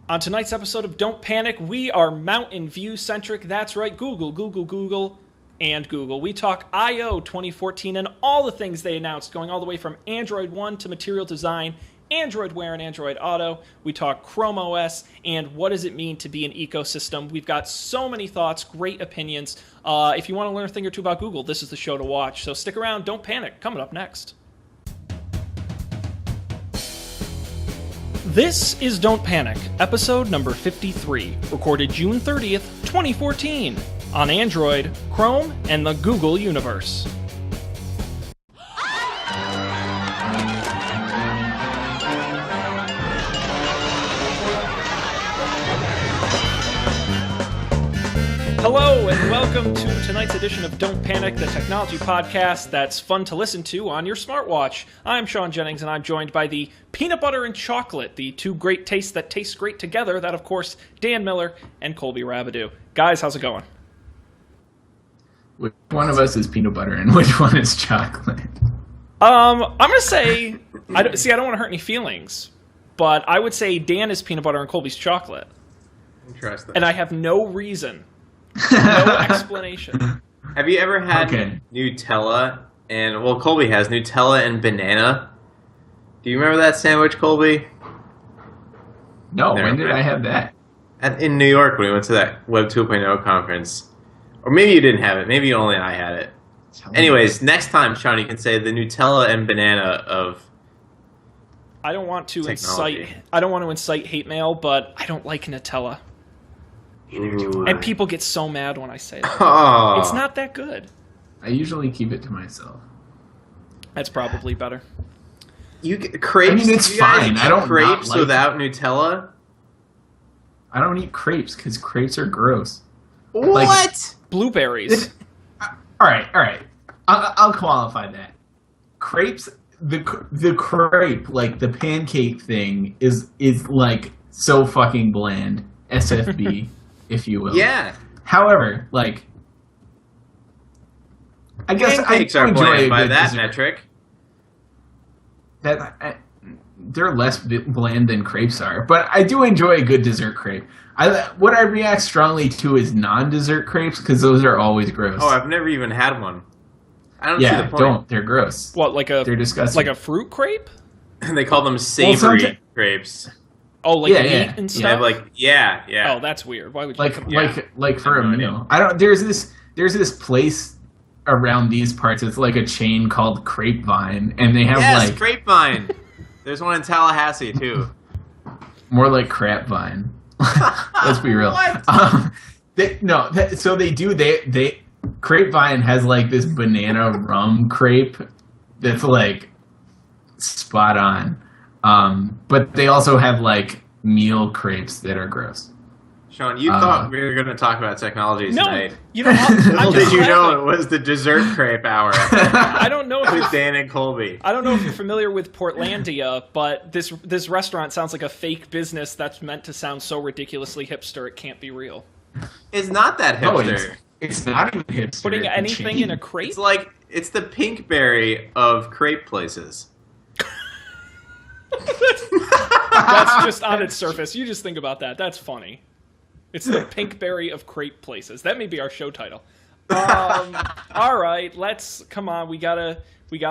On tonight's episode of Don't Panic, we are Mountain View centric. That's right, Google, and Google. We talk I/O 2014 and all the things they announced, going all the way from Android One to Material Design, Android Wear, and Android Auto. We talk Chrome OS and what does it mean to be an ecosystem. We've got so many thoughts, great opinions. If you want to learn a thing or two about Google, this is the show to watch. So stick around, Don't Panic, coming up next. This is Don't Panic, episode number 53, recorded June 30th, 2014, on Android, Chrome, and the Google universe. Hello, and welcome to tonight's edition of Don't Panic, the technology podcast that's fun to listen to on your smartwatch. I'm Sean Jennings, and I'm joined by the peanut butter and chocolate, the two great tastes that taste great together. That, of course, Dan Miller and Colby Rabideau. Guys, how's it going? Which one of us is peanut butter and which one is chocolate? I'm going to say, I don't want to hurt any feelings, but I would say Dan is peanut butter and Colby's chocolate. Interesting. And I have no reason. No explanation. Have you ever had Nutella and, well, Colby has Nutella and banana? Do you remember that sandwich, Colby? No, when did I have that? In New York when we went to that Web 2.0 conference. Or maybe you didn't have it. Maybe only I had it. Anyways, next time, Sean, you can say the Nutella and banana of I don't want to technology. incite hate mail, but I don't like Nutella. Ooh. And people get so mad when I say that. Oh. It's not that good. I usually keep it to myself. That's probably better. Crepes? I mean, it's you guys fine. eat I don't crepes not like without Nutella? I don't eat crepes because crepes are gross. What? Blueberries. All right. I'll qualify that. Crepes, the crepe, like the pancake thing, is like so fucking bland. SFB, if you will. Yeah. However, like, I guess Pancakes I are enjoy bland a by good that dessert. metric. They're less bland than crepes are, but I do enjoy a good dessert crepe. What I react strongly to is non-dessert crepes because those are always gross. Oh, I've never even had one. I don't see the point. Don't. They're gross. What, They're disgusting. like a fruit crepe? They call them savory crepes. Oh, like meat and stuff? Yeah. Oh, that's weird. Why would you like for a meal? I don't. There's this place around these parts. It's like a chain called Grapevine, and they have Grapevine. There's one in Tallahassee too. More like Crapvine. Let's be real. What? Grapevine has like this banana rum crepe that's like spot on. But they also have like meal crepes that are gross. Sean, you thought we were going to talk about technology tonight. No, you know. Little did you know it was the dessert crepe hour. I don't know with Dan and Colby. I don't know if you're familiar with Portlandia, but this restaurant sounds like a fake business that's meant to sound so ridiculously hipster it can't be real. It's not that hipster. It's not even hipster. Putting anything in a crepe? It's the Pinkberry of crepe places. That's just on its surface. You just think about that. That's funny. It's the Pinkberry of crepe places. That may be our show title. All right, come on. We gotta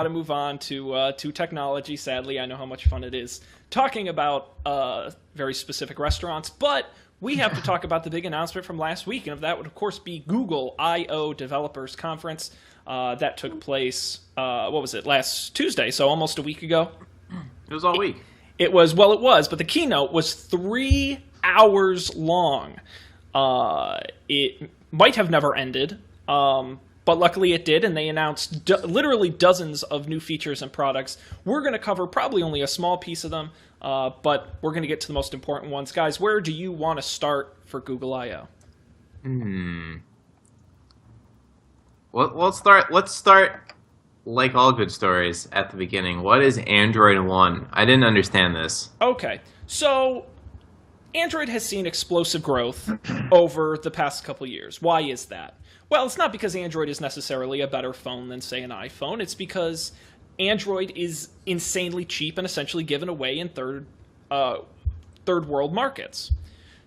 move on to technology. Sadly, I know how much fun it is talking about very specific restaurants, but we have to talk about the big announcement from last week, and that would of course be Google I/O Developers Conference that took place. What was it? Last Tuesday, so almost a week ago. It was all week. It was, but the keynote was 3 hours long. It might have never ended, but luckily it did, and they announced literally dozens of new features and products. We're going to cover probably only a small piece of them, but we're going to get to the most important ones. Guys, where do you want to start for Google I/O? Well, let's start like all good stories at the beginning. What is Android One? I didn't understand this. Okay, so Android has seen explosive growth over the past couple years. Why is that? Well, it's not because Android is necessarily a better phone than, say, an iPhone. It's because Android is insanely cheap and essentially given away in third world markets.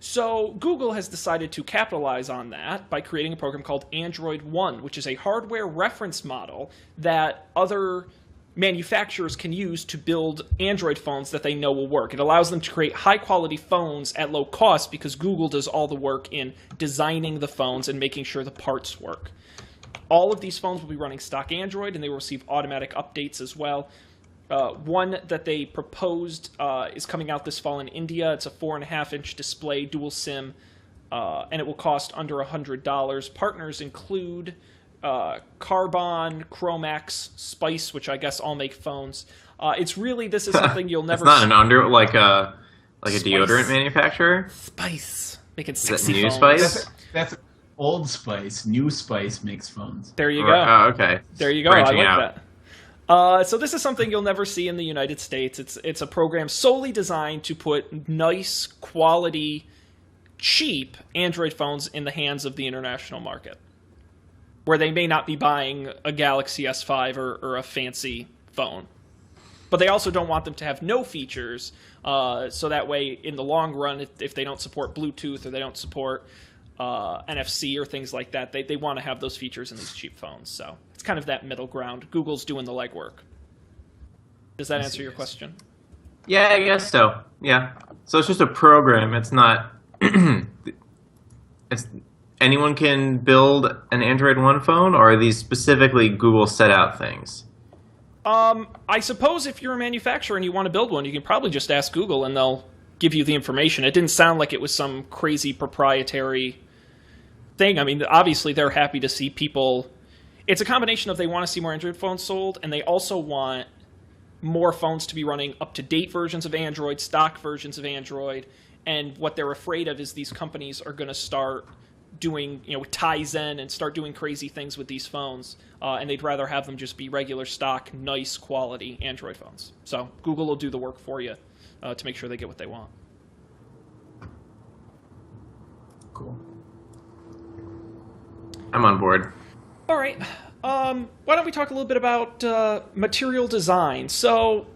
So Google has decided to capitalize on that by creating a program called Android One, which is a hardware reference model that other manufacturers can use to build Android phones that they know will work. It allows them to create high-quality phones at low cost because Google does all the work in designing the phones and making sure the parts work. All of these phones will be running stock Android, and they will receive automatic updates as well. One that they proposed is coming out this fall in India. It's a 4.5-inch display, dual SIM, and it will cost under $100. Partners include Carbon, Chromax, Spice, which I guess all make phones. This is something you'll never. It's not like a Spice. deodorant manufacturer. Spice, making Is that sexy New phones. Spice? That's Old Spice. New Spice makes phones. There you go. Oh, okay. There you go. Branching I like out. that. So this is something you'll never see in the United States. It's a program solely designed to put nice, quality, cheap Android phones in the hands of the international market, where they may not be buying a Galaxy S5 or a fancy phone. But they also don't want them to have no features, so that way, in the long run, if they don't support Bluetooth or they don't support NFC or things like that, they want to have those features in these cheap phones. So it's kind of that middle ground. Google's doing the legwork. Does that answer your question? Yeah, I guess so. Yeah. So it's just a program. It's not. It's anyone can build an Android One phone, or are these specifically Google set out things? I suppose if you're a manufacturer and you want to build one, you can probably just ask Google and they'll give you the information. It didn't sound like it was some crazy proprietary thing. I mean, obviously they're happy to see people. It's a combination of they want to see more Android phones sold, and they also want more phones to be running up-to-date versions of Android, stock versions of Android, and what they're afraid of is these companies are going to start doing, Tizen and start doing crazy things with these phones, and they'd rather have them just be regular stock, nice quality Android phones. So Google will do the work for you to make sure they get what they want. Cool. I'm on board. All right. Why don't we talk a little bit about material design? So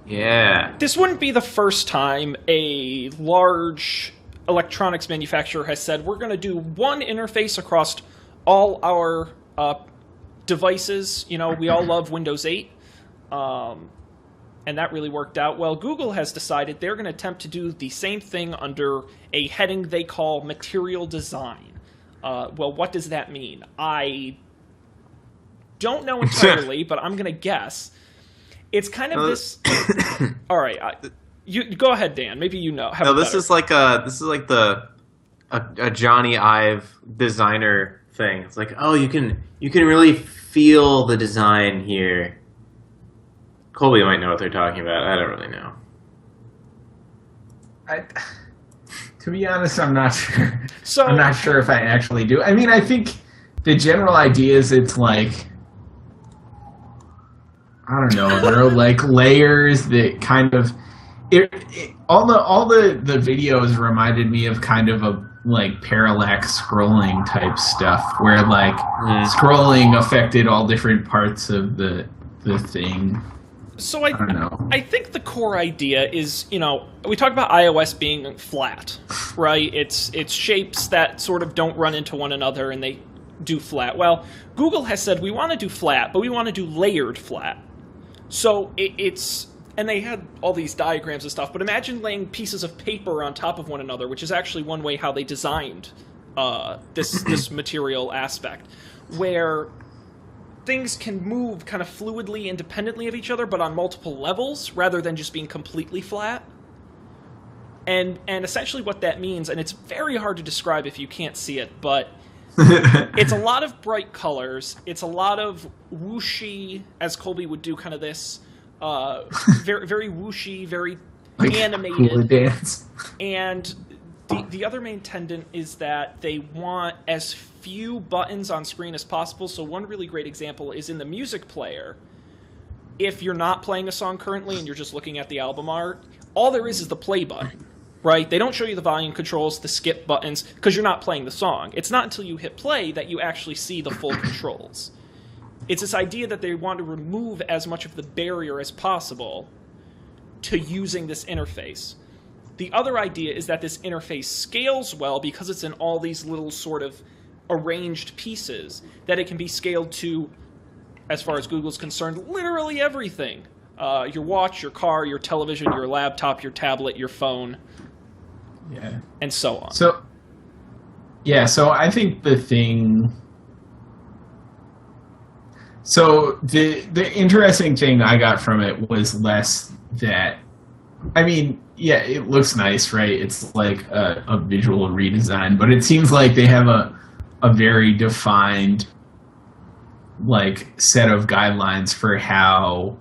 Yeah. this wouldn't be the first time a large electronics manufacturer has said, we're going to do one interface across all our devices. We all love Windows 8, and that really worked out well. Google has decided they're going to attempt to do the same thing under a heading they call material design. Well, what does that mean? I don't know entirely, but I'm going to guess. It's kind of this... All right, you go ahead, Dan. Maybe you know. No, this is like a Johnny Ive designer thing. It's like, oh, you can really feel the design here. Colby might know what they're talking about. I don't really know. To be honest, I'm not sure. So, I'm not sure if I actually do. I mean, I think the general idea is it's like, I don't know, there are like layers that kind of all the videos reminded me of kind of a like parallax scrolling type stuff where like scrolling affected all different parts of the thing. So I don't know. I think the core idea is, we talk about iOS being flat, right? It's shapes that sort of don't run into one another and they do flat. Well, Google has said we want to do flat, but we want to do layered flat. So it's, and they had all these diagrams and stuff, but imagine laying pieces of paper on top of one another, which is actually one way how they designed this material aspect, where things can move kind of fluidly independently of each other, but on multiple levels, rather than just being completely flat. And essentially what that means, and it's very hard to describe if you can't see it, but it's a lot of bright colors. It's a lot of whooshy, as Colby would do, kind of this very, very whooshy, very like animated. Hula dance. And the other main tenet is that they want as few buttons on screen as possible. So one really great example is in the music player. If you're not playing a song currently and you're just looking at the album art, all there is the play button, right? They don't show you the volume controls, the skip buttons, because you're not playing the song. It's not until you hit play that you actually see the full controls. It's this idea that they want to remove as much of the barrier as possible to using this interface. The other idea is that this interface scales well because it's in all these little sort of arranged pieces, that it can be scaled to, as far as Google's concerned, literally everything. Your watch, your car, your television, your laptop, your tablet, your phone, and so on. So I think the thing... So the interesting thing I got from it was less that... I mean, yeah, it looks nice, right? It's like a visual redesign, but it seems like they have a very defined set of guidelines for how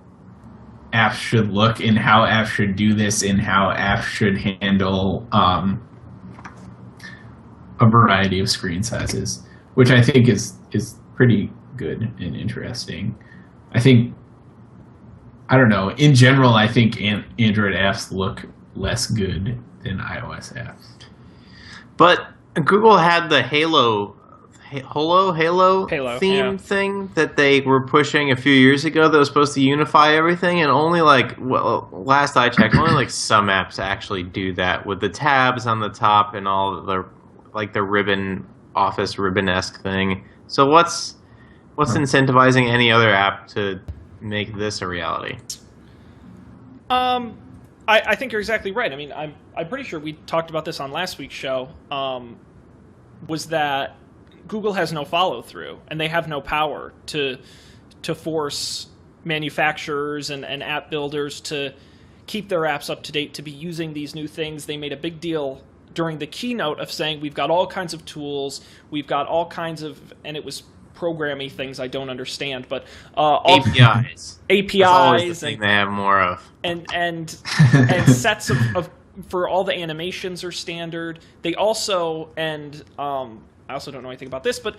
apps should look and how apps should do this and how apps should handle a variety of screen sizes, which I think is pretty good and interesting. I don't know, in general, I think Android apps look less good than iOS apps. But Google had the Halo theme thing that they were pushing a few years ago that was supposed to unify everything, and only last I checked, only some apps actually do that with the tabs on the top and all the the ribbon, Office ribbon-esque thing. So what's incentivizing any other app to make this a reality? I think you're exactly right. I mean, I'm pretty sure we talked about this on last week's show. Was that Google has no follow-through, and they have no power to force manufacturers and app builders to keep their apps up to date, to be using these new things. They made a big deal during the keynote of saying we've got all kinds of tools, we've got all kinds of, and it was programming things I don't understand, but APIs. APIs, That's always the thing they have more of, and sets of for all the animations are standard. They also, and I also don't know anything about this, but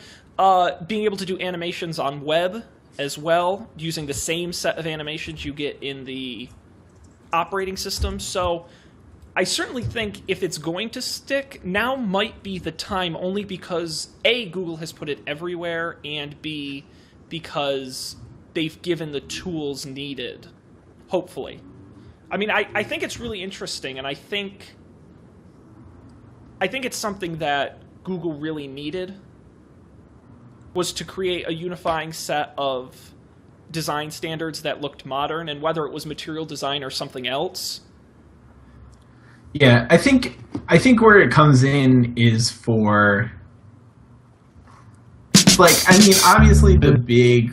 being able to do animations on web as well, using the same set of animations you get in the operating system. So I certainly think if it's going to stick, now might be the time, only because A, Google has put it everywhere, and B, because they've given the tools needed, hopefully. I mean, I think it's really interesting, and I think it's something that Google really needed, was to create a unifying set of design standards that looked modern, and whether it was material design or something else. Yeah, I think where it comes in is for, obviously the big,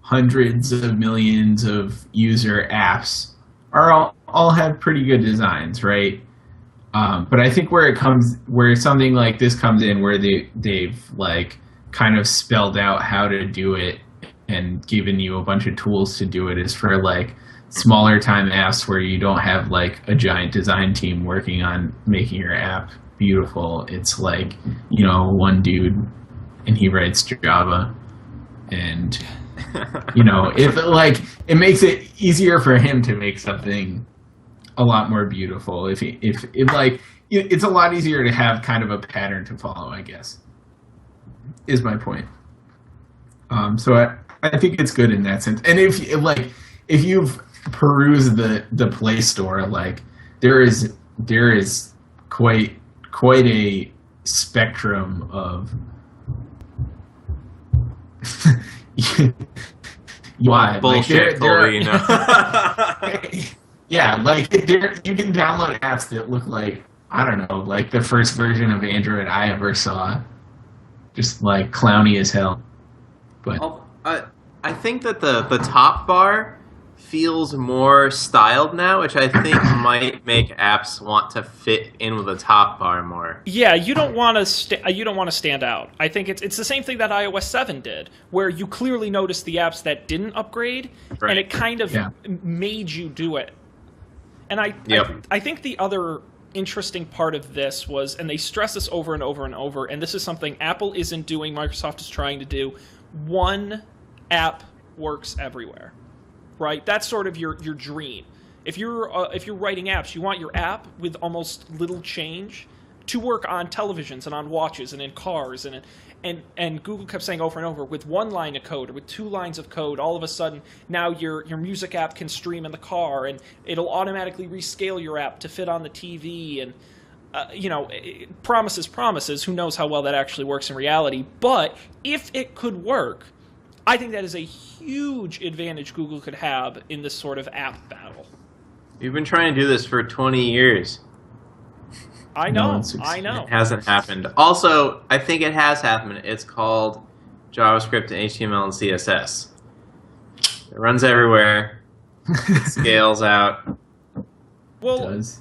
hundreds of millions of user apps are all have pretty good designs, right? But I think where something like this comes in, where they've kind of spelled out how to do it and given you a bunch of tools to do it, is for smaller time apps where you don't have a giant design team working on making your app beautiful. It's one dude and he writes Java, and if it makes it easier for him to make something a lot more beautiful. If it's a lot easier to have kind of a pattern to follow, I guess, is my point. So I think it's good in that sense. And if you've perused the Play Store, there is quite a spectrum of why bullshit. Yeah, you can download apps that look I don't know, the first version of Android I ever saw, just clowny as hell. But I think that the top bar feels more styled now, which I think might make apps want to fit in with the top bar more. Yeah, you don't want to stand out. I think it's the same thing that iOS 7 did, where you clearly noticed the apps that didn't upgrade, right, and it kind of made you do it. And I think the other interesting part of this was, and they stress this over and over and over, and this is something Apple isn't doing, Microsoft is trying to do, one app works everywhere. Right, that's sort of your dream. If you're writing apps, you want your app with almost little change to work on televisions and on watches and in cars and Google kept saying over and over, with one line of code or with 2 lines of code, all of a sudden now your music app can stream in the car and it'll automatically rescale your app to fit on the TV and promises. Who knows how well that actually works in reality? But if it could work, I think that is a huge advantage Google could have in this sort of app battle. You've been trying to do this for 20 years. I know. It hasn't happened. Also, I think it has happened. It's called JavaScript and HTML and CSS. It runs everywhere. It scales out. Well, It does.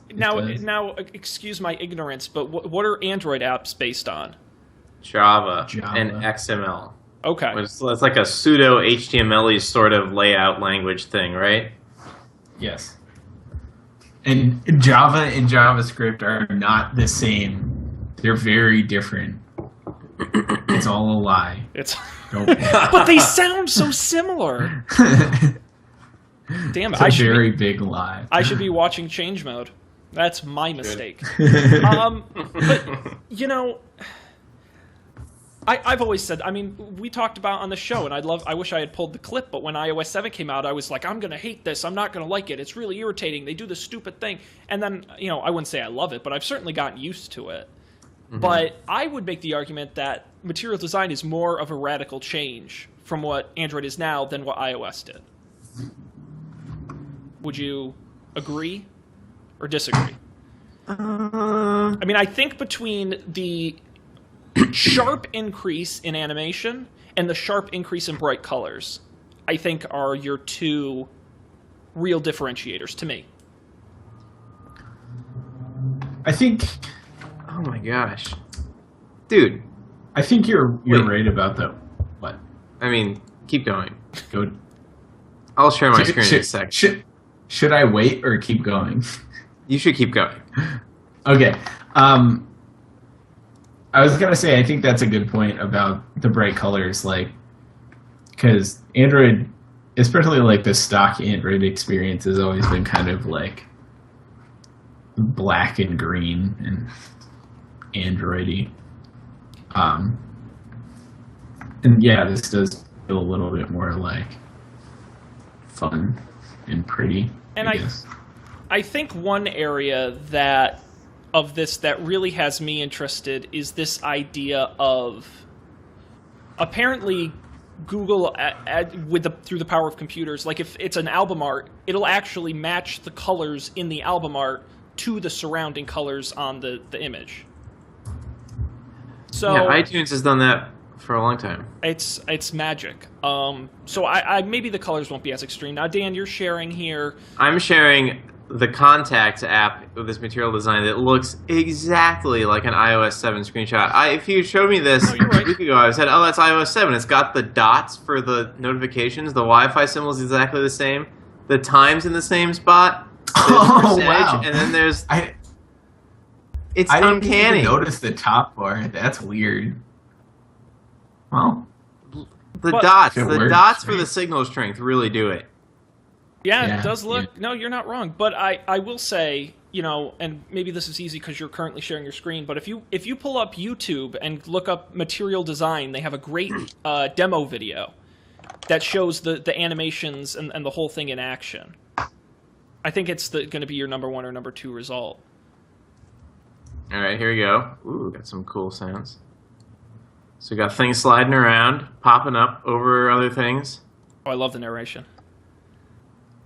now, excuse my ignorance, but what are Android apps based on? Java. Java. And XML. Okay. It's like a pseudo HTML-y sort of layout language thing, right? Yes. And Java and JavaScript are not the same. They're very different. It's all a lie. It's Don't. but they sound so similar. Damn it! It's a very big lie. I should be watching Change Mode. That's my mistake. But I've always said, I mean, we talked about on the show, and I wish I had pulled the clip, but when iOS 7 came out, I was like, I'm going to hate this. I'm not going to like it. It's really irritating. They do this stupid thing. And then, I wouldn't say I love it, but I've certainly gotten used to it. Mm-hmm. But I would make the argument that Material Design is more of a radical change from what Android is now than what iOS did. Would you agree or disagree? I mean, I think between the sharp increase in animation and the sharp increase in bright colors, I think, are your 2 real differentiators to me. I think. Oh my gosh. Dude. I think you're right about that. What? I mean, keep going. Go. I'll share my screen in a sec. Should I wait or keep going? You should keep going. Okay. I was gonna say, I think that's a good point about the bright colors, because Android, especially the stock Android experience, has always been kind of black and green and Android-y. And yeah, this does feel a little bit more fun and pretty. And I think one area of this that really has me interested is this idea of, apparently Google through the power of computers, if it's an album art, it'll actually match the colors in the album art to the surrounding colors on the image. So yeah, iTunes has done that for a long time. It's magic. So I maybe the colors won't be as extreme. Now, Dan, you're sharing here. I'm sharing the Contacts app with this Material Design that looks exactly like an iOS 7 screenshot. If you showed me this a week ago, I said, oh, that's iOS 7. It's got the dots for the notifications. The Wi-Fi symbol is exactly the same. The time's in the same spot. Oh, wow. And then there's... It's I didn't uncanny. even notice the top bar. That's weird. Well, the dots right? for the signal strength really do it. Yeah, it does look... Yeah. No, you're not wrong. But I will say, and maybe this is easy because you're currently sharing your screen, but if you pull up YouTube and look up Material Design, they have a great demo video that shows the animations and the whole thing in action. I think it's going to be your number 1 or number 2 result. All right, here we go. Ooh, got some cool sounds. So we got things sliding around, popping up over other things. Oh, I love the narration.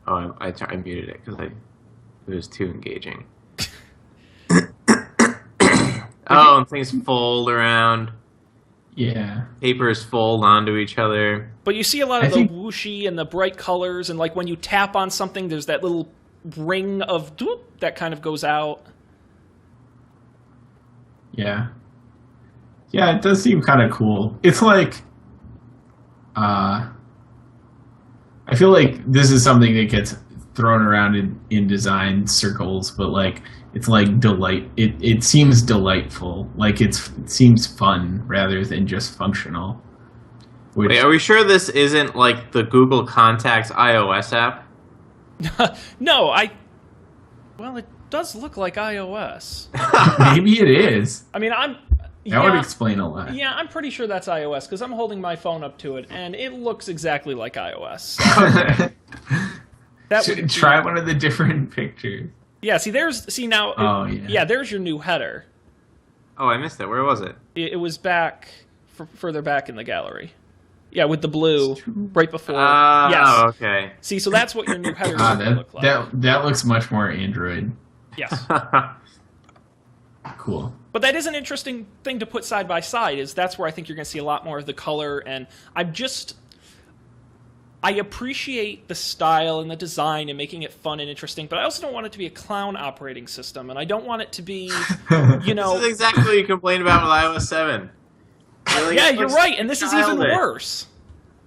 Oh, I muted it because it was too engaging. Oh, and things fold around. Yeah. Papers fold onto each other. But you see a lot of the whooshy and the bright colors, and when you tap on something, there's that little ring of doop that kind of goes out. Yeah. Yeah, it does seem kind of cool. It's I feel like this is something that gets thrown around in design circles, but it's it seems delightful. It seems fun rather than just functional. Wait, are we sure this isn't the Google Contacts iOS app? No, does look like iOS. Maybe it is. I mean, That would explain a lot. Yeah, I'm pretty sure that's iOS because I'm holding my phone up to it, and it looks exactly like iOS. That would Try one of the different pictures. Yeah, see now. Oh, yeah. Yeah, there's your new header. Oh, I missed it. Where was it? It was back, further back in the gallery. Yeah, with the blue right before. Oh, yes. okay. See, so that's what your new header look like. That looks much more Android. Yes. Cool. But that is an interesting thing to put side by side. That's where I think you're going to see a lot more of the color, and I appreciate the style and the design and making it fun and interesting, but I also don't want it to be a clown operating system, and I don't want it to be, you know... This is exactly what you complained about with iOS 7. Yeah, you're right, and this is even worse.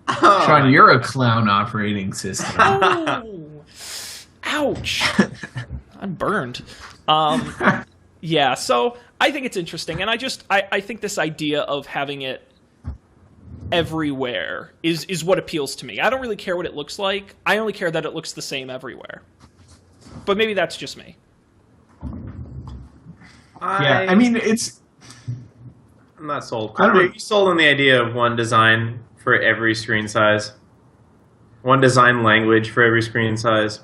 Oh. Sean, you're a clown operating system. Oh, ouch. I'm burned. Yeah, so I think it's interesting, and I think this idea of having it everywhere is what appeals to me. I don't really care what it looks like. I only care that it looks the same everywhere. But maybe that's just me. Yeah, I mean, I'm not sold. Are you sold on the idea of one design for every screen size? One design language for every screen size?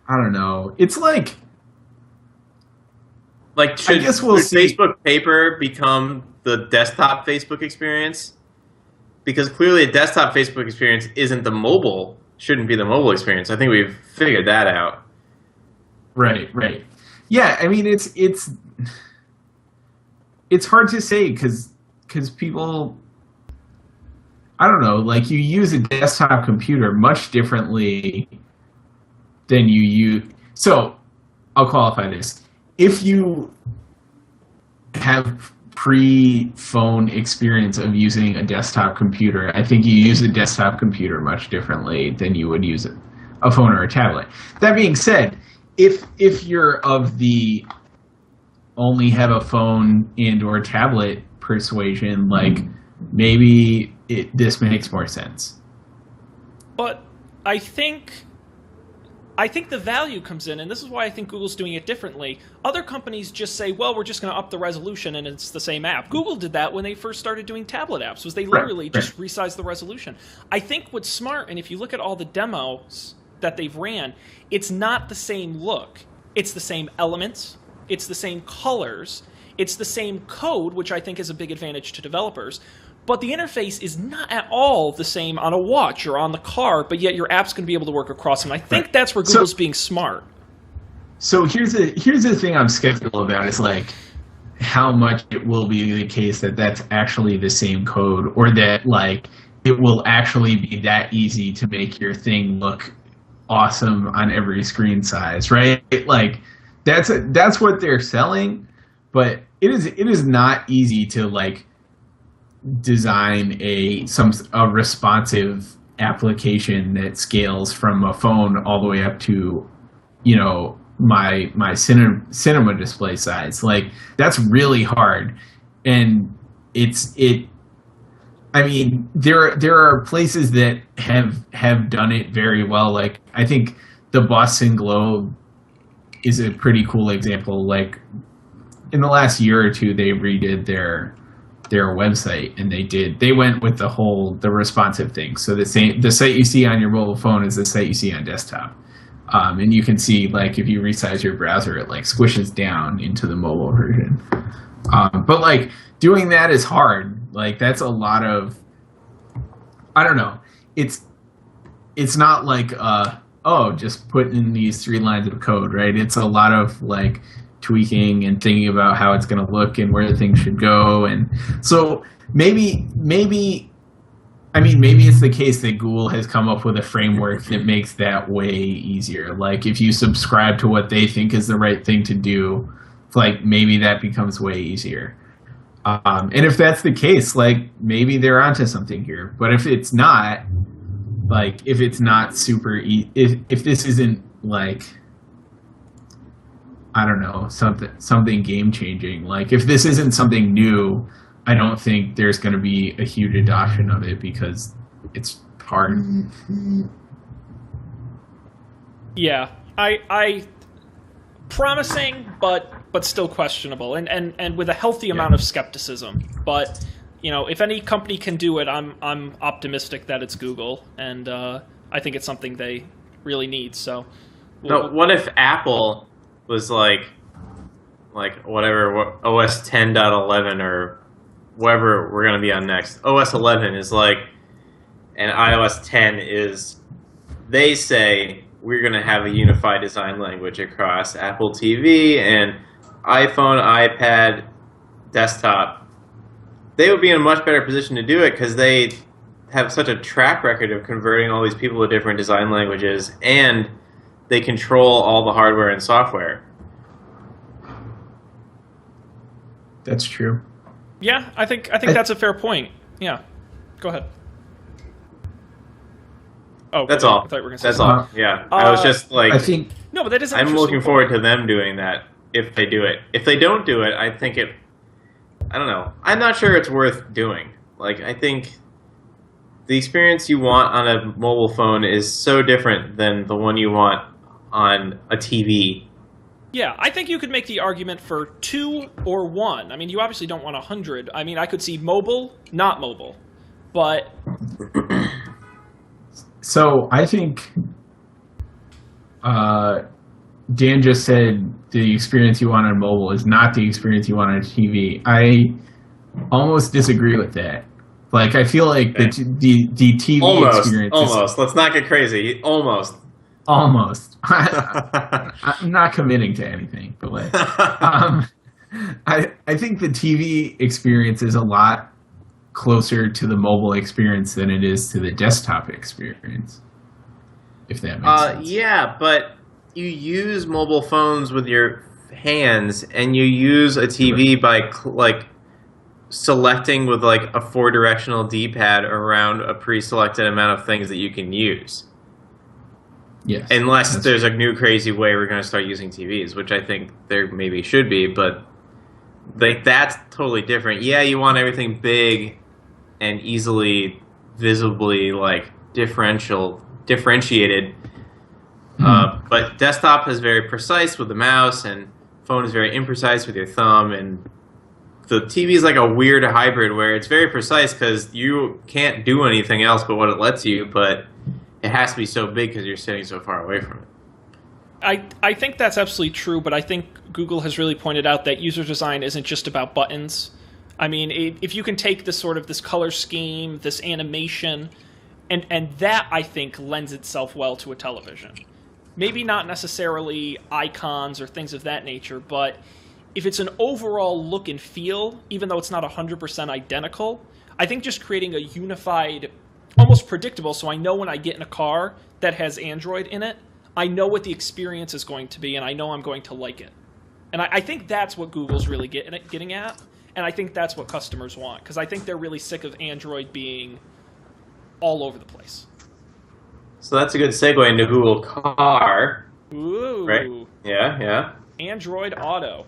I don't know. It's like... should see. Facebook Paper become the desktop Facebook experience? Because clearly a desktop Facebook experience shouldn't be the mobile experience. I think we've figured that out. Right. Yeah, I mean, it's hard to say because people, I don't know, you use a desktop computer much differently than you use. So, I'll qualify this. If you have pre-phone experience of using a desktop computer, I think you use a desktop computer much differently than you would use a phone or a tablet. That being said, if you're of the only have a phone and or tablet persuasion, maybe this makes more sense. But I think the value comes in, and this is why I think Google's doing it differently. Other companies just say, well, we're just going to up the resolution and it's the same app. Google did that when they first started doing tablet apps, was they literally just resized the resolution. I think what's smart, and if you look at all the demos that they've ran, it's not the same look. It's the same elements. It's the same colors. It's the same code, which I think is a big advantage to developers. But the interface is not at all the same on a watch or on the car, but yet your app's going to be able to work across them. I think that's where Google's being smart. So here's the thing I'm skeptical about is how much it will be the case that that's actually the same code, or that it will actually be that easy to make your thing look awesome on every screen size, right? That's what they're selling, but it is not easy to design a responsive application that scales from a phone all the way up to, my cinema display size. That's really hard, and I mean, there are places that have done it very well. I think the Boston Globe is a pretty cool example. In the last year or two, they redid their website, and they went with the responsive thing. So the site you see on your mobile phone is the site you see on desktop. And you can see, if you resize your browser, it squishes down into the mobile version. But doing that is hard. That's a lot of, I don't know. It's not just put in these 3 lines of code, right? It's a lot of tweaking and thinking about how it's going to look and where things should go. And so maybe it's the case that Google has come up with a framework that makes that way easier. If you subscribe to what they think is the right thing to do, maybe that becomes way easier. And if that's the case, maybe they're onto something here. But if it's not, if it's not super if this isn't I don't know, something game changing. If this isn't something new, I don't think there's going to be a huge adoption of it because it's hard. Yeah, I promising, but still questionable, and with a healthy amount of skepticism. But if any company can do it, I'm optimistic that it's Google, and I think it's something they really need. So, what if Apple was like whatever OS 10.11 or whatever we're gonna be on next? OS 11 is like, and iOS 10 is. They say we're gonna have a unified design language across Apple TV and iPhone, iPad, desktop. They would be in a much better position to do it because they have such a track record of converting all these people to different design languages, and they control all the hardware and software. That's true. Yeah, I think that's a fair point. Yeah, go ahead. Oh, that's all. I thought we were gonna say that's something. all. Yeah, I was just like, I think no, but that is. I'm looking forward to them doing that if they do it. If they don't do it, I think it. I don't know. I'm not sure it's worth doing. Like, I think the experience you want on a mobile phone is so different than the one you want on a TV. Yeah, I think you could make the argument for 2 or 1. I mean, you obviously don't want 100. I mean, I could see mobile, not mobile, but. So I think Dan just said the experience you want on mobile is not the experience you want on TV. I almost disagree with that. Like, I feel like the TV experience almost. Let's not get crazy. Almost. I'm not committing to anything, but like, I think the TV experience is a lot closer to the mobile experience than it is to the desktop experience, if that makes sense. Yeah, but you use mobile phones with your hands, and you use a TV by selecting with like a 4-directional D-pad around a pre-selected amount of things that you can use. Yes. Unless there's a new crazy way we're going to start using TVs, which I think there maybe should be, but like that's totally different. Yeah, you want everything big and easily visibly like differentiated. But desktop is very precise with the mouse, and phone is very imprecise with your thumb, and the TV is like a weird hybrid where it's very precise because you can't do anything else but what it lets you, but it has to be so big because you're sitting so far away from it. I think that's absolutely true, but I think Google has really pointed out that user design isn't just about buttons. I mean, if you can take this color scheme, this animation, and that, I think, lends itself well to a television. Maybe not necessarily icons or things of that nature, but if it's an overall look and feel, even though it's not 100% identical, I think just creating a unified, almost predictable, so I know when I get in a car that has Android in it, I know what the experience is going to be, and I know I'm going to like it. And I think that's what Google's really getting at, and I think that's what customers want, because I think they're really sick of Android being all over the place. So that's a good segue into Google Car. Ooh. Right? Yeah. Android Auto.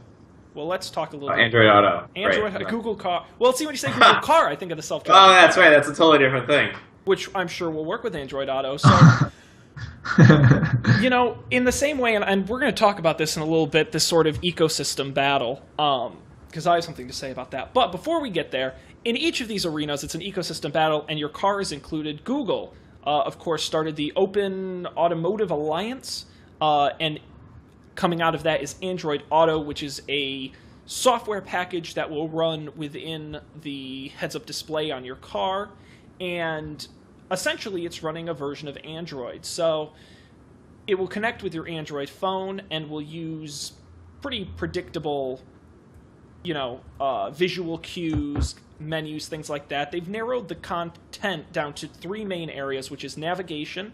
Well, let's talk a little bit. Android Auto. Android, right. Google Car. Well, see, when you say Google Car, I think of the self-driving. Oh, that's right. That's a totally different thing. Which I'm sure will work with Android Auto. So, in the same way, and we're going to talk about this in a little bit, this sort of ecosystem battle, because I have something to say about that. But before we get there, in each of these arenas, it's an ecosystem battle, and your car is included. Google, of course, started the Open Automotive Alliance, and coming out of that is Android Auto, which is a software package that will run within the heads-up display on your car, and essentially it's running a version of Android. So it will connect with your Android phone and will use pretty predictable, visual cues, menus, things like that. They've narrowed the content down to 3 main areas, which is navigation,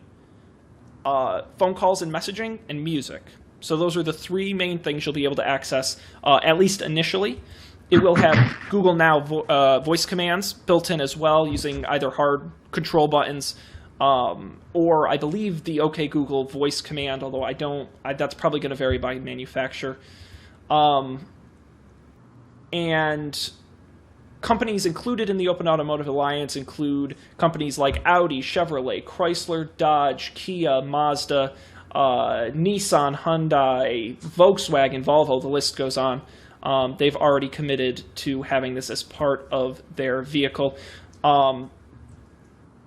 phone calls and messaging, and music. So those are the 3 main things you'll be able to access, at least initially. It will have Google Now voice commands built in as well, using either hard control buttons or I believe the OK Google voice command, although that's probably going to vary by manufacturer. And companies included in the Open Automotive Alliance include companies like Audi, Chevrolet, Chrysler, Dodge, Kia, Mazda, Nissan, Hyundai, Volkswagen, Volvo, the list goes on. They've already committed to having this as part of their vehicle.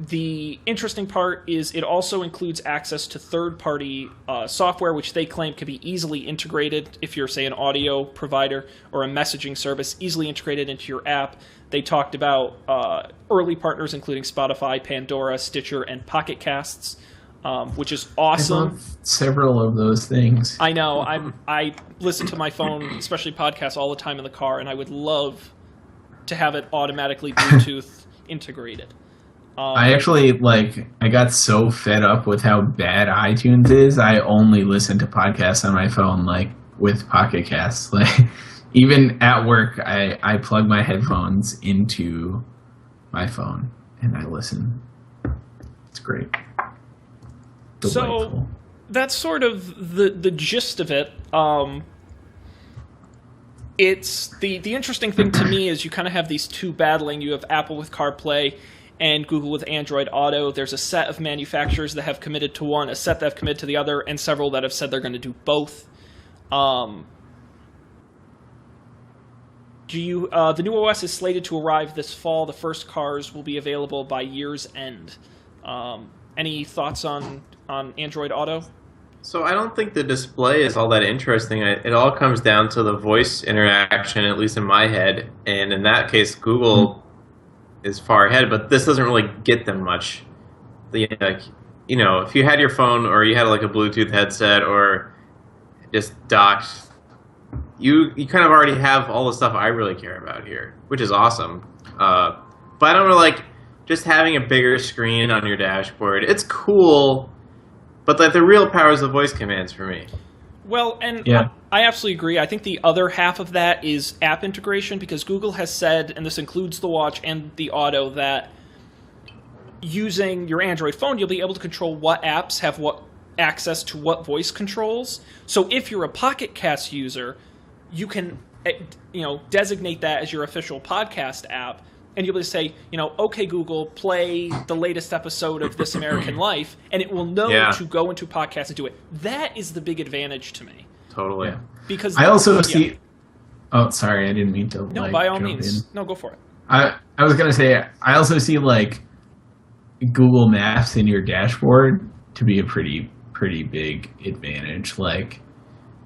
The interesting part is it also includes access to third-party software, which they claim can be easily integrated if you're, say, an audio provider or a messaging service, easily integrated into your app. They talked about early partners, including Spotify, Pandora, Stitcher, and Pocket Casts, which is awesome. I love several of those things. I know. I listen to my phone, especially podcasts, all the time in the car, and I would love to have it automatically Bluetooth integrated. I actually, I got so fed up with how bad iTunes is, I only listen to podcasts on my phone, with Pocket Casts. Even at work, I plug my headphones into my phone, and I listen. It's great. So, that's sort of the gist of it. It's the interesting thing to me is you kind of have these two battling. You have Apple with CarPlay and Google with Android Auto. There's a set of manufacturers that have committed to one, a set that have committed to the other, and several that have said they're going to do both. The new OS is slated to arrive this fall. The first cars will be available by year's end. Any thoughts on Android Auto? So I don't think the display is all that interesting. It all comes down to the voice interaction, at least in my head. And in that case, Google is far ahead, but this doesn't really get them much. If you had your phone or you had a Bluetooth headset or just docked, you kind of already have all the stuff I really care about here, which is awesome. But I don't know, just having a bigger screen on your dashboard, it's cool, but the real power is the voice commands for me. Well, and yeah. I absolutely agree. I think the other half of that is app integration, because Google has said, and this includes the watch and the Auto, that using your Android phone, you'll be able to control what apps have what access to what voice controls. So if you're a Pocket Cast user, you can designate that as your official podcast app, and you'll be able to say, okay, Google, play the latest episode of This American Life, and it will know to go into podcast and do it. That is the big advantage to me. Totally. Yeah. Because I also see... Oh, sorry, I didn't mean to, No, by all jump means. in. No, go for it. I was going to say, I also see, Google Maps in your dashboard to be a pretty big advantage.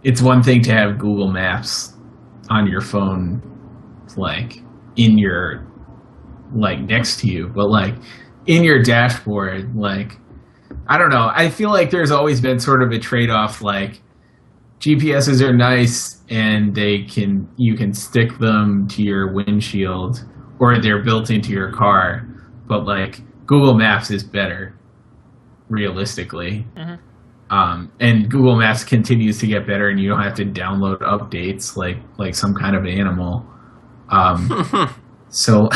It's one thing to have Google Maps on your phone, in your... next to you, but in your dashboard, I don't know. I feel like there's always been sort of a trade-off. GPSs are nice and you can stick them to your windshield or they're built into your car, but Google Maps is better, realistically. Mm-hmm. And Google Maps continues to get better, and you don't have to download updates like some kind of animal. So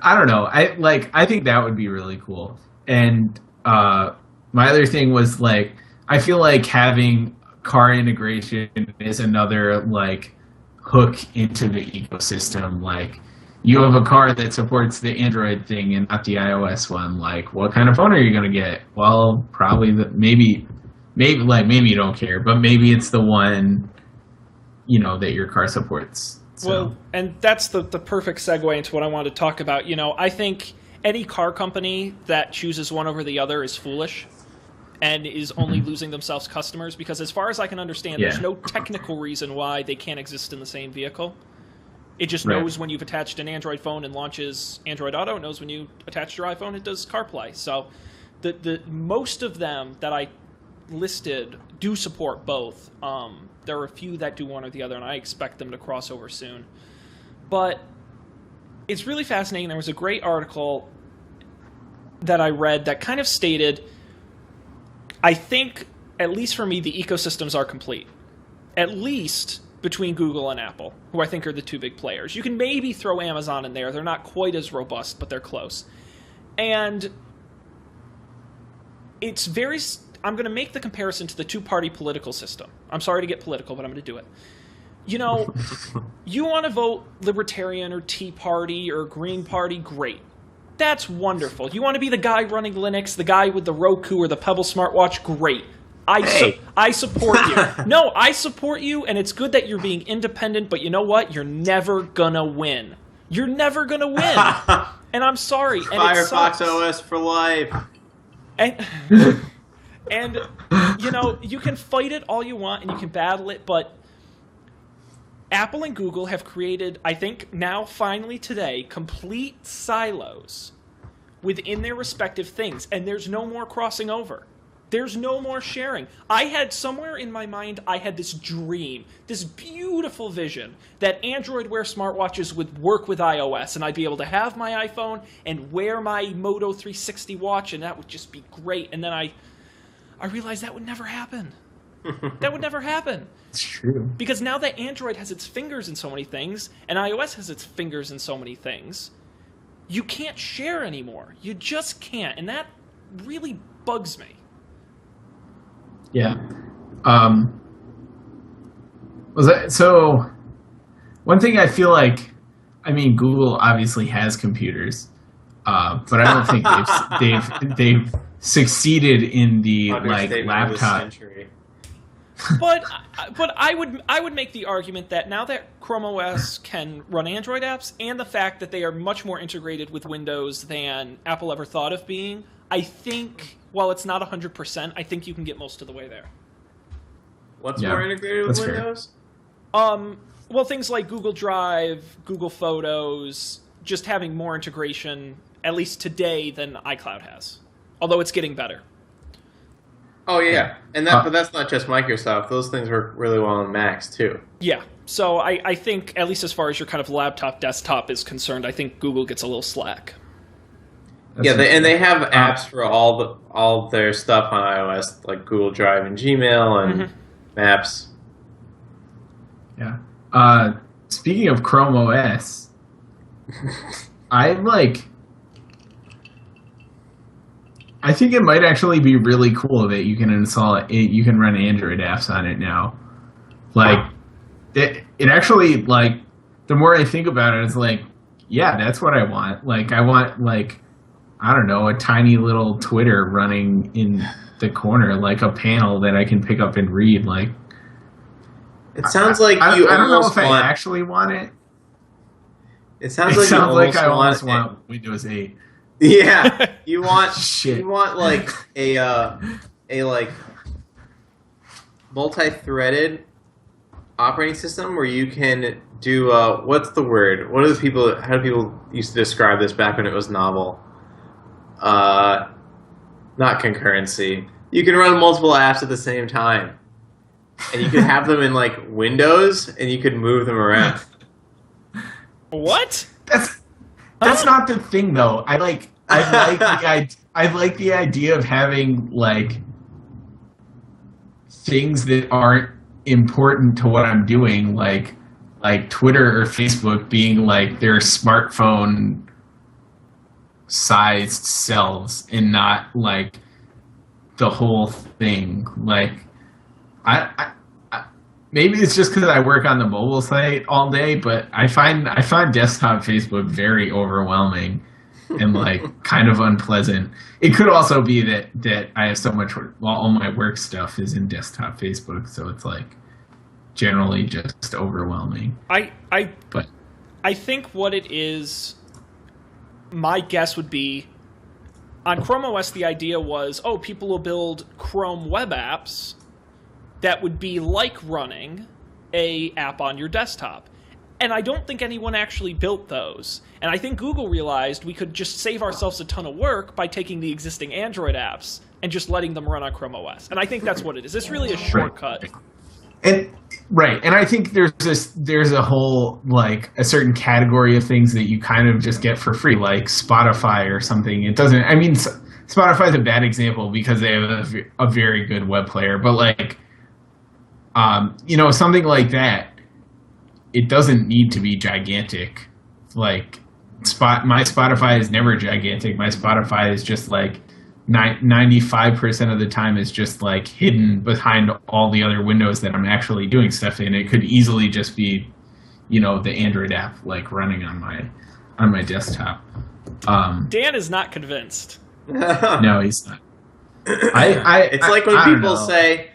I don't know. I think that would be really cool. And my other thing was I feel like having car integration is another hook into the ecosystem. You have a car that supports the Android thing and not the iOS one. What kind of phone are you going to get? Well, probably maybe you don't care, but maybe it's the one that your car supports. So. Well, and that's the perfect segue into what I wanted to talk about. I think any car company that chooses one over the other is foolish and is only losing themselves customers, because as far as I can understand, there's no technical reason why they can't exist in the same vehicle. It just knows when you've attached an Android phone and launches Android Auto. It knows when you attach your iPhone, it does CarPlay. So the most of them that I listed do support both. There are a few that do one or the other, and I expect them to cross over soon. But it's really fascinating. There was a great article that I read that kind of stated, I think, at least for me, the ecosystems are complete. At least between Google and Apple, who I think are the two big players. You can maybe throw Amazon in there. They're not quite as robust, but they're close. And it's very... I'm going to make the comparison to the two-party political system. I'm sorry to get political, but I'm going to do it. You want to vote Libertarian or Tea Party or Green Party, great. That's wonderful. You want to be the guy running Linux, the guy with the Roku or the Pebble smartwatch? Great. I support you. No, I support you, and it's good that you're being independent, but you know what? You're never gonna win. You're never gonna win. And I'm sorry. And Firefox OS for life. And you know, you can fight it all you want, and you can battle it, but Apple and Google have created, I think now, finally today, complete silos within their respective things, and there's no more crossing over. There's no more sharing. I had somewhere in my mind, I had this dream, this beautiful vision that Android Wear smartwatches would work with iOS, and I'd be able to have my iPhone and wear my Moto 360 watch, and that would just be great. And then I realized that would never happen. That would never happen. It's true. Because now that Android has its fingers in so many things, and iOS has its fingers in so many things, you can't share anymore. You just can't, and that really bugs me. Yeah. So one thing I feel like, I mean, Google obviously has computers, but I don't think they've succeeded in the like laptop. But I would make the argument that now that Chrome OS can run Android apps, and the fact that they are much more integrated with Windows than Apple ever thought of being, I think, while it's not 100%, I think you can get most of the way there. What's more integrated with Windows? Well, things like Google Drive, Google Photos, just having more integration, at least today, than iCloud has. Although it's getting better. Oh yeah, and but that's not just Microsoft. Those things work really well on Macs too. Yeah, so I think, at least as far as your kind of laptop, desktop is concerned, I think Google gets a little slack. They have apps for all their stuff on iOS, like Google Drive and Gmail and Maps. Yeah. Speaking of Chrome OS, I think it might actually be really cool that you can install it. You can run Android apps on it now. Like, it actually, like, the more I think about it, it's like, yeah, that's what I want. Like, I want, like, I don't know, a tiny little Twitter running in the corner, like a panel that I can pick up and read. Like, it sounds like I don't know if I actually want it. It sounds like I almost want Windows 8. Yeah, you want Shit. You want like a like multi-threaded operating system where you can do what's the word? How do people used to describe this back when it was novel? Not concurrency. You can run multiple apps at the same time, and you can have them in like Windows, and you could move them around. What? That's not the thing, though. I like the idea of having like things that aren't important to what I'm doing, like Twitter or Facebook being like their smartphone sized selves and not like the whole thing. Like I maybe it's just because I work on the mobile site all day, but I find desktop Facebook very overwhelming and like kind of unpleasant. It could also be that I have so much all my work stuff is in desktop Facebook, so it's like generally just overwhelming. I think what it is, my guess would be, on Chrome OS the idea was, people will build Chrome web apps that would be like running a app on your desktop. And I don't think anyone actually built those. And I think Google realized we could just save ourselves a ton of work by taking the existing Android apps and just letting them run on Chrome OS. And I think that's what it is. It's really a shortcut. And I think there's a whole, like, a certain category of things that you kind of just get for free, like Spotify or something. It doesn't, I mean, Spotify's a bad example because they have a very good web player, but like, something like that, it doesn't need to be gigantic. Like, my Spotify is never gigantic. My Spotify is just like 95% of the time is just like hidden behind all the other windows that I'm actually doing stuff in. It could easily just be, the Android app like running on on my desktop. Dan is not convinced. No, he's not. It's like when I don't people know. say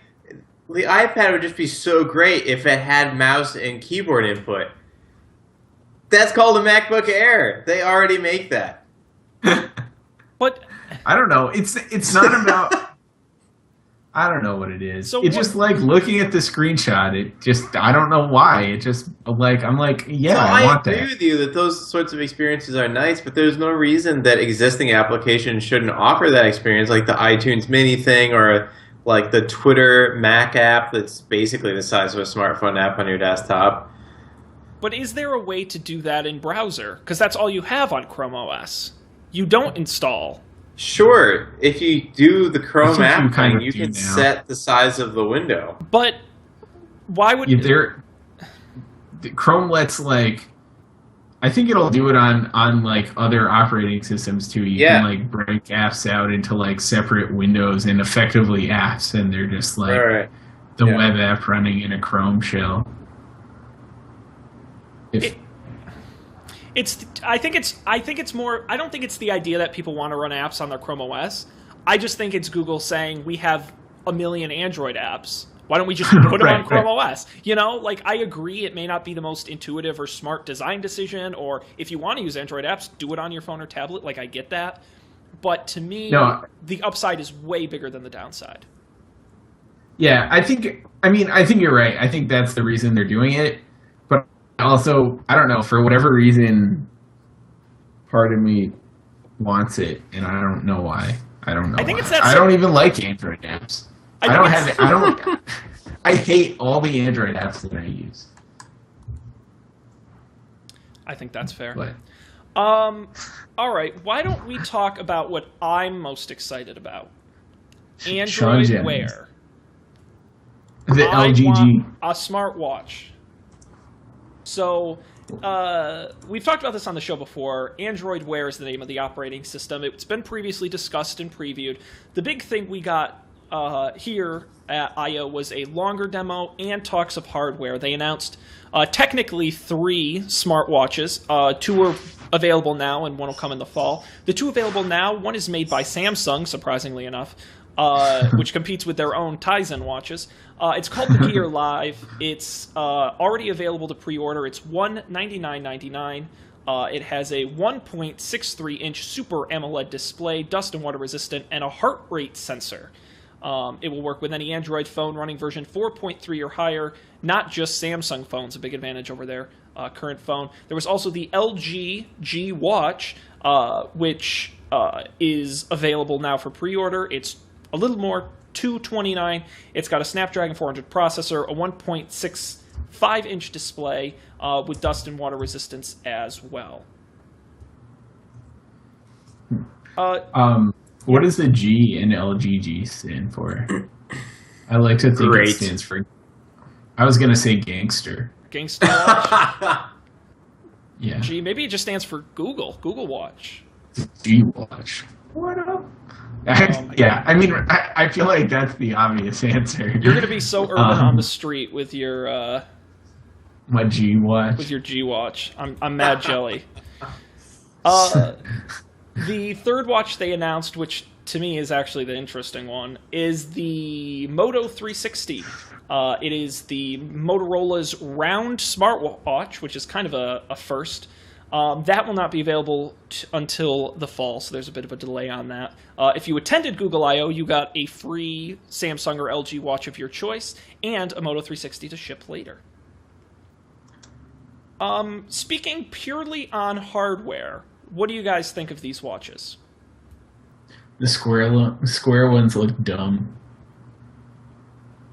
the iPad would just be so great if it had mouse and keyboard input. That's called a MacBook Air. They already make that. But I don't know. It's not about. I don't know what it is. So It's just like looking at the screenshot. It just I don't know why. It just like I'm like yeah, So I want agree that. with you that those sorts of experiences are nice, but there's no reason that existing applications shouldn't offer that experience, like the iTunes Mini thing or like the Twitter Mac app that's basically the size of a smartphone app on your desktop. But is there a way to do that in browser? Because that's all you have on Chrome OS. You don't install. Sure, if you do the I Chrome think you app kind thing, of you do can now. set the size of the window. But why would... Chrome lets like I think it'll do it on like other operating systems too. You Yeah. can like break apps out into like separate windows and effectively apps, and they're just like Right. the Yeah. web app running in a Chrome shell. If I think it's more... I don't think it's the idea that people want to run apps on their Chrome OS. I just think it's Google saying, we have a million Android apps. Why don't we just put them Right, on Chrome right. OS? You know, like, I agree it may not be the most intuitive or smart design decision, or if you want to use Android apps, do it on your phone or tablet. Like, I get that. But to me, No. the upside is way bigger than the downside. Yeah, I think you're right. I think that's the reason they're doing it. But also, I don't know, for whatever reason, part of me wants it, and I don't know why. I don't know. I think why. it's that I sim- don't even like Android apps. I I think don't it's- have. I don't. I hate all the Android apps that I use. I think that's fair. But All right, why don't we talk about what I'm most excited about? Sean Android Jennings. Wear. the I LGG. want a smartwatch. So, we've talked about this on the show before. Android Wear is the name of the operating system. It's been previously discussed and previewed. The big thing we got here at I.O. was a longer demo and talks of hardware. They announced technically 3 smartwatches. 2 are available now, and 1 will come in the fall. The 2 available now, one is made by Samsung, surprisingly enough, which competes with their own Tizen watches. It's called the Gear Live. It's already available to pre-order. It's $199.99. It has a 1.63-inch Super AMOLED display, dust and water resistant, and a heart rate sensor. It will work with any Android phone running version 4.3 or higher, not just Samsung phones, a big advantage over their current phone. There was also the LG G Watch, which is available now for pre-order. It's a little more, $229. It's got a Snapdragon 400 processor, a 1.65-inch display with dust and water resistance as well. What does the G in LGG stand for? I like to think Great. it stands for. I was gonna say gangster. Gangsta Watch. Yeah. Gee, maybe it just stands for Google Watch. G Watch. What up? Yeah, I mean, I feel like that's the obvious answer. You're gonna be so urban on the street with your my G Watch. G Watch. I'm mad jelly. The third watch they announced, which to me is actually the interesting one, is the Moto 360. It is the Motorola's round smartwatch, which is kind of a first. That will not be available until the fall, so there's a bit of a delay on that. If you attended Google I.O., you got a free Samsung or LG watch of your choice, and a Moto 360 to ship later. Speaking purely on hardware, what do you guys think of these watches? The square ones look dumb.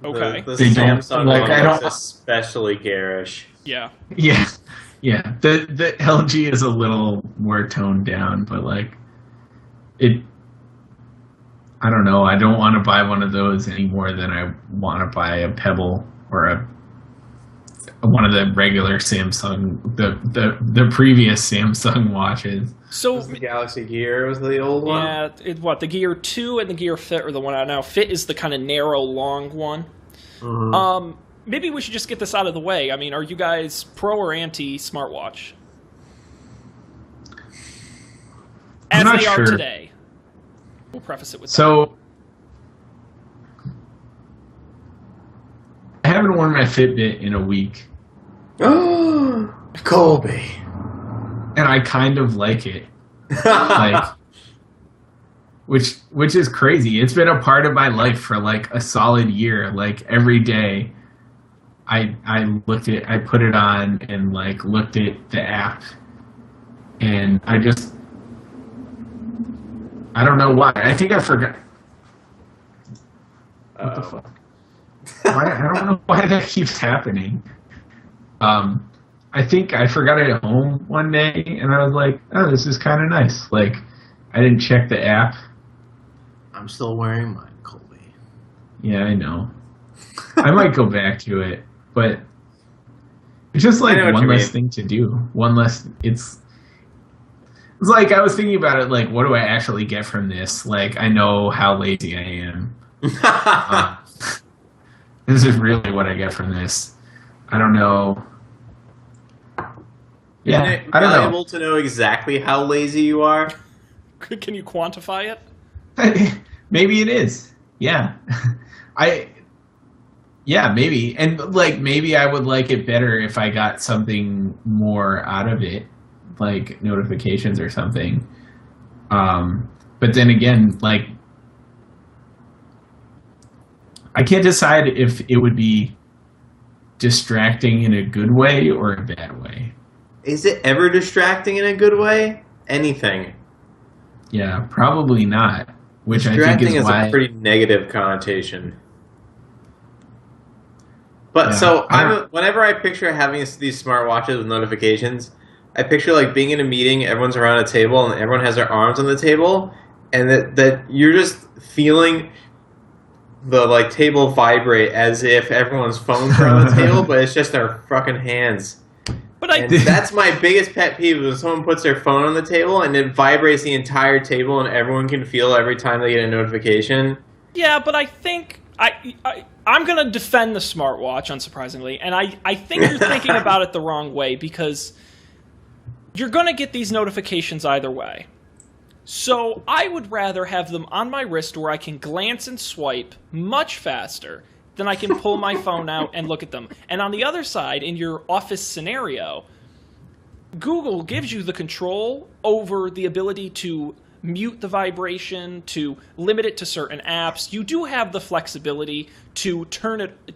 Okay. The They don't- Samsung like, one I looks don't- especially garish. Yeah. Yeah, yeah. The LG is a little more toned down, but like it. I don't know. I don't want to buy one of those any more than I want to buy a Pebble or one of the regular Samsung, the previous Samsung watches. So Was the Galaxy Gear was the old one? yeah, the Gear 2 and the Gear Fit are the one out now. Fit is the kind of narrow, long one. Mhm. Maybe we should just get this out of the way. I mean, are you guys pro or anti smartwatch? The smartwatch. Okay. The smartwatch is the smartwatch. The Gear 2 is the one that as not they are sure. today. We'll preface it with that. So, I haven't worn my Fitbit in a week, Colby. and I kind of like it. Like, which is crazy. It's been a part of my life for like a solid year. Like every day, I put it on and like looked at the app, and I don't know why. I think I forgot. What the fuck? I don't know why that keeps happening. I think I forgot it at home one day, and I was like, "Oh, this is kind of nice." Like, I didn't check the app. I'm still wearing mine, Colby. Yeah, I know. I might go back to it, but it's just like I know what one you less mean. thing to do. One less. It's like I was thinking about it. Like, what do I actually get from this? Like, I know how lazy I am. This is really what I get from this. I don't know. Yeah, Isn't it I don't know. valuable to know exactly how lazy you are? Can you quantify it? Maybe it is. Yeah. Maybe. And like maybe I would like it better if I got something more out of it, like notifications or something. But then again, like I can't decide if it would be distracting in a good way or a bad way. Is it ever distracting in a good way? Anything. Yeah, probably not. Which I think Distracting is is why a pretty negative connotation. But Yeah, so I don't- whenever I picture having these smartwatches with notifications, I picture like being in a meeting, everyone's around a table, and everyone has their arms on the table, and that you're just feeling the like table vibrate as if everyone's phones are on the table, but it's just their fucking hands. But I And that's my biggest pet peeve: when someone puts their phone on the table and it vibrates the entire table, and everyone can feel every time they get a notification. Yeah, but I think I'm going to defend the smartwatch, unsurprisingly, and I think you're thinking about it the wrong way, because you're going to get these notifications either way. So I would rather have them on my wrist where I can glance and swipe much faster than I can pull my phone out and look at them. And on the other side, in your office scenario, Google gives you the control over the ability to mute the vibration, to limit it to certain apps. You do have the flexibility to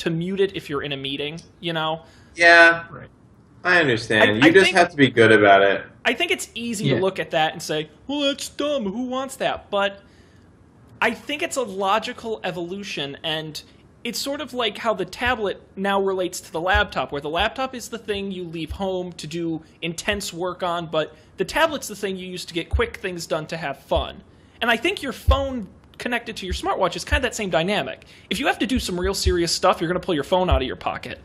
mute it if you're in a meeting, you know? Yeah, Right. I understand. I You just think- have to be good about it. I think it's easy Yeah. to look at that and say, well, that's dumb. Who wants that? But I think it's a logical evolution, and it's sort of like how the tablet now relates to the laptop, where the laptop is the thing you leave home to do intense work on, but the tablet's the thing you use to get quick things done to have fun. And I think your phone connected to your smartwatch is kind of that same dynamic. If you have to do some real serious stuff, you're going to pull your phone out of your pocket.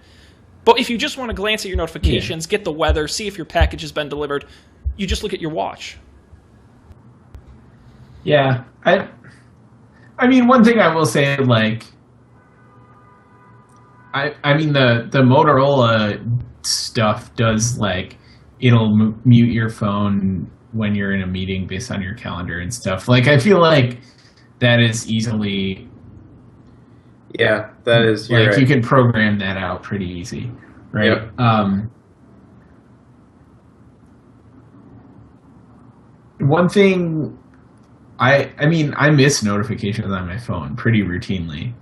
But if you just want to glance at your notifications, get the weather, see if your package has been delivered, you just look at your watch. Yeah, I mean, one thing I will say, like, I mean, the Motorola stuff does, like, it'll mute your phone when you're in a meeting based on your calendar and stuff. Like, I feel like that is easily, Yeah, that is. You're like, right. you can program that out pretty easy, right? Yep. One thing, I mean, I miss notifications on my phone pretty routinely.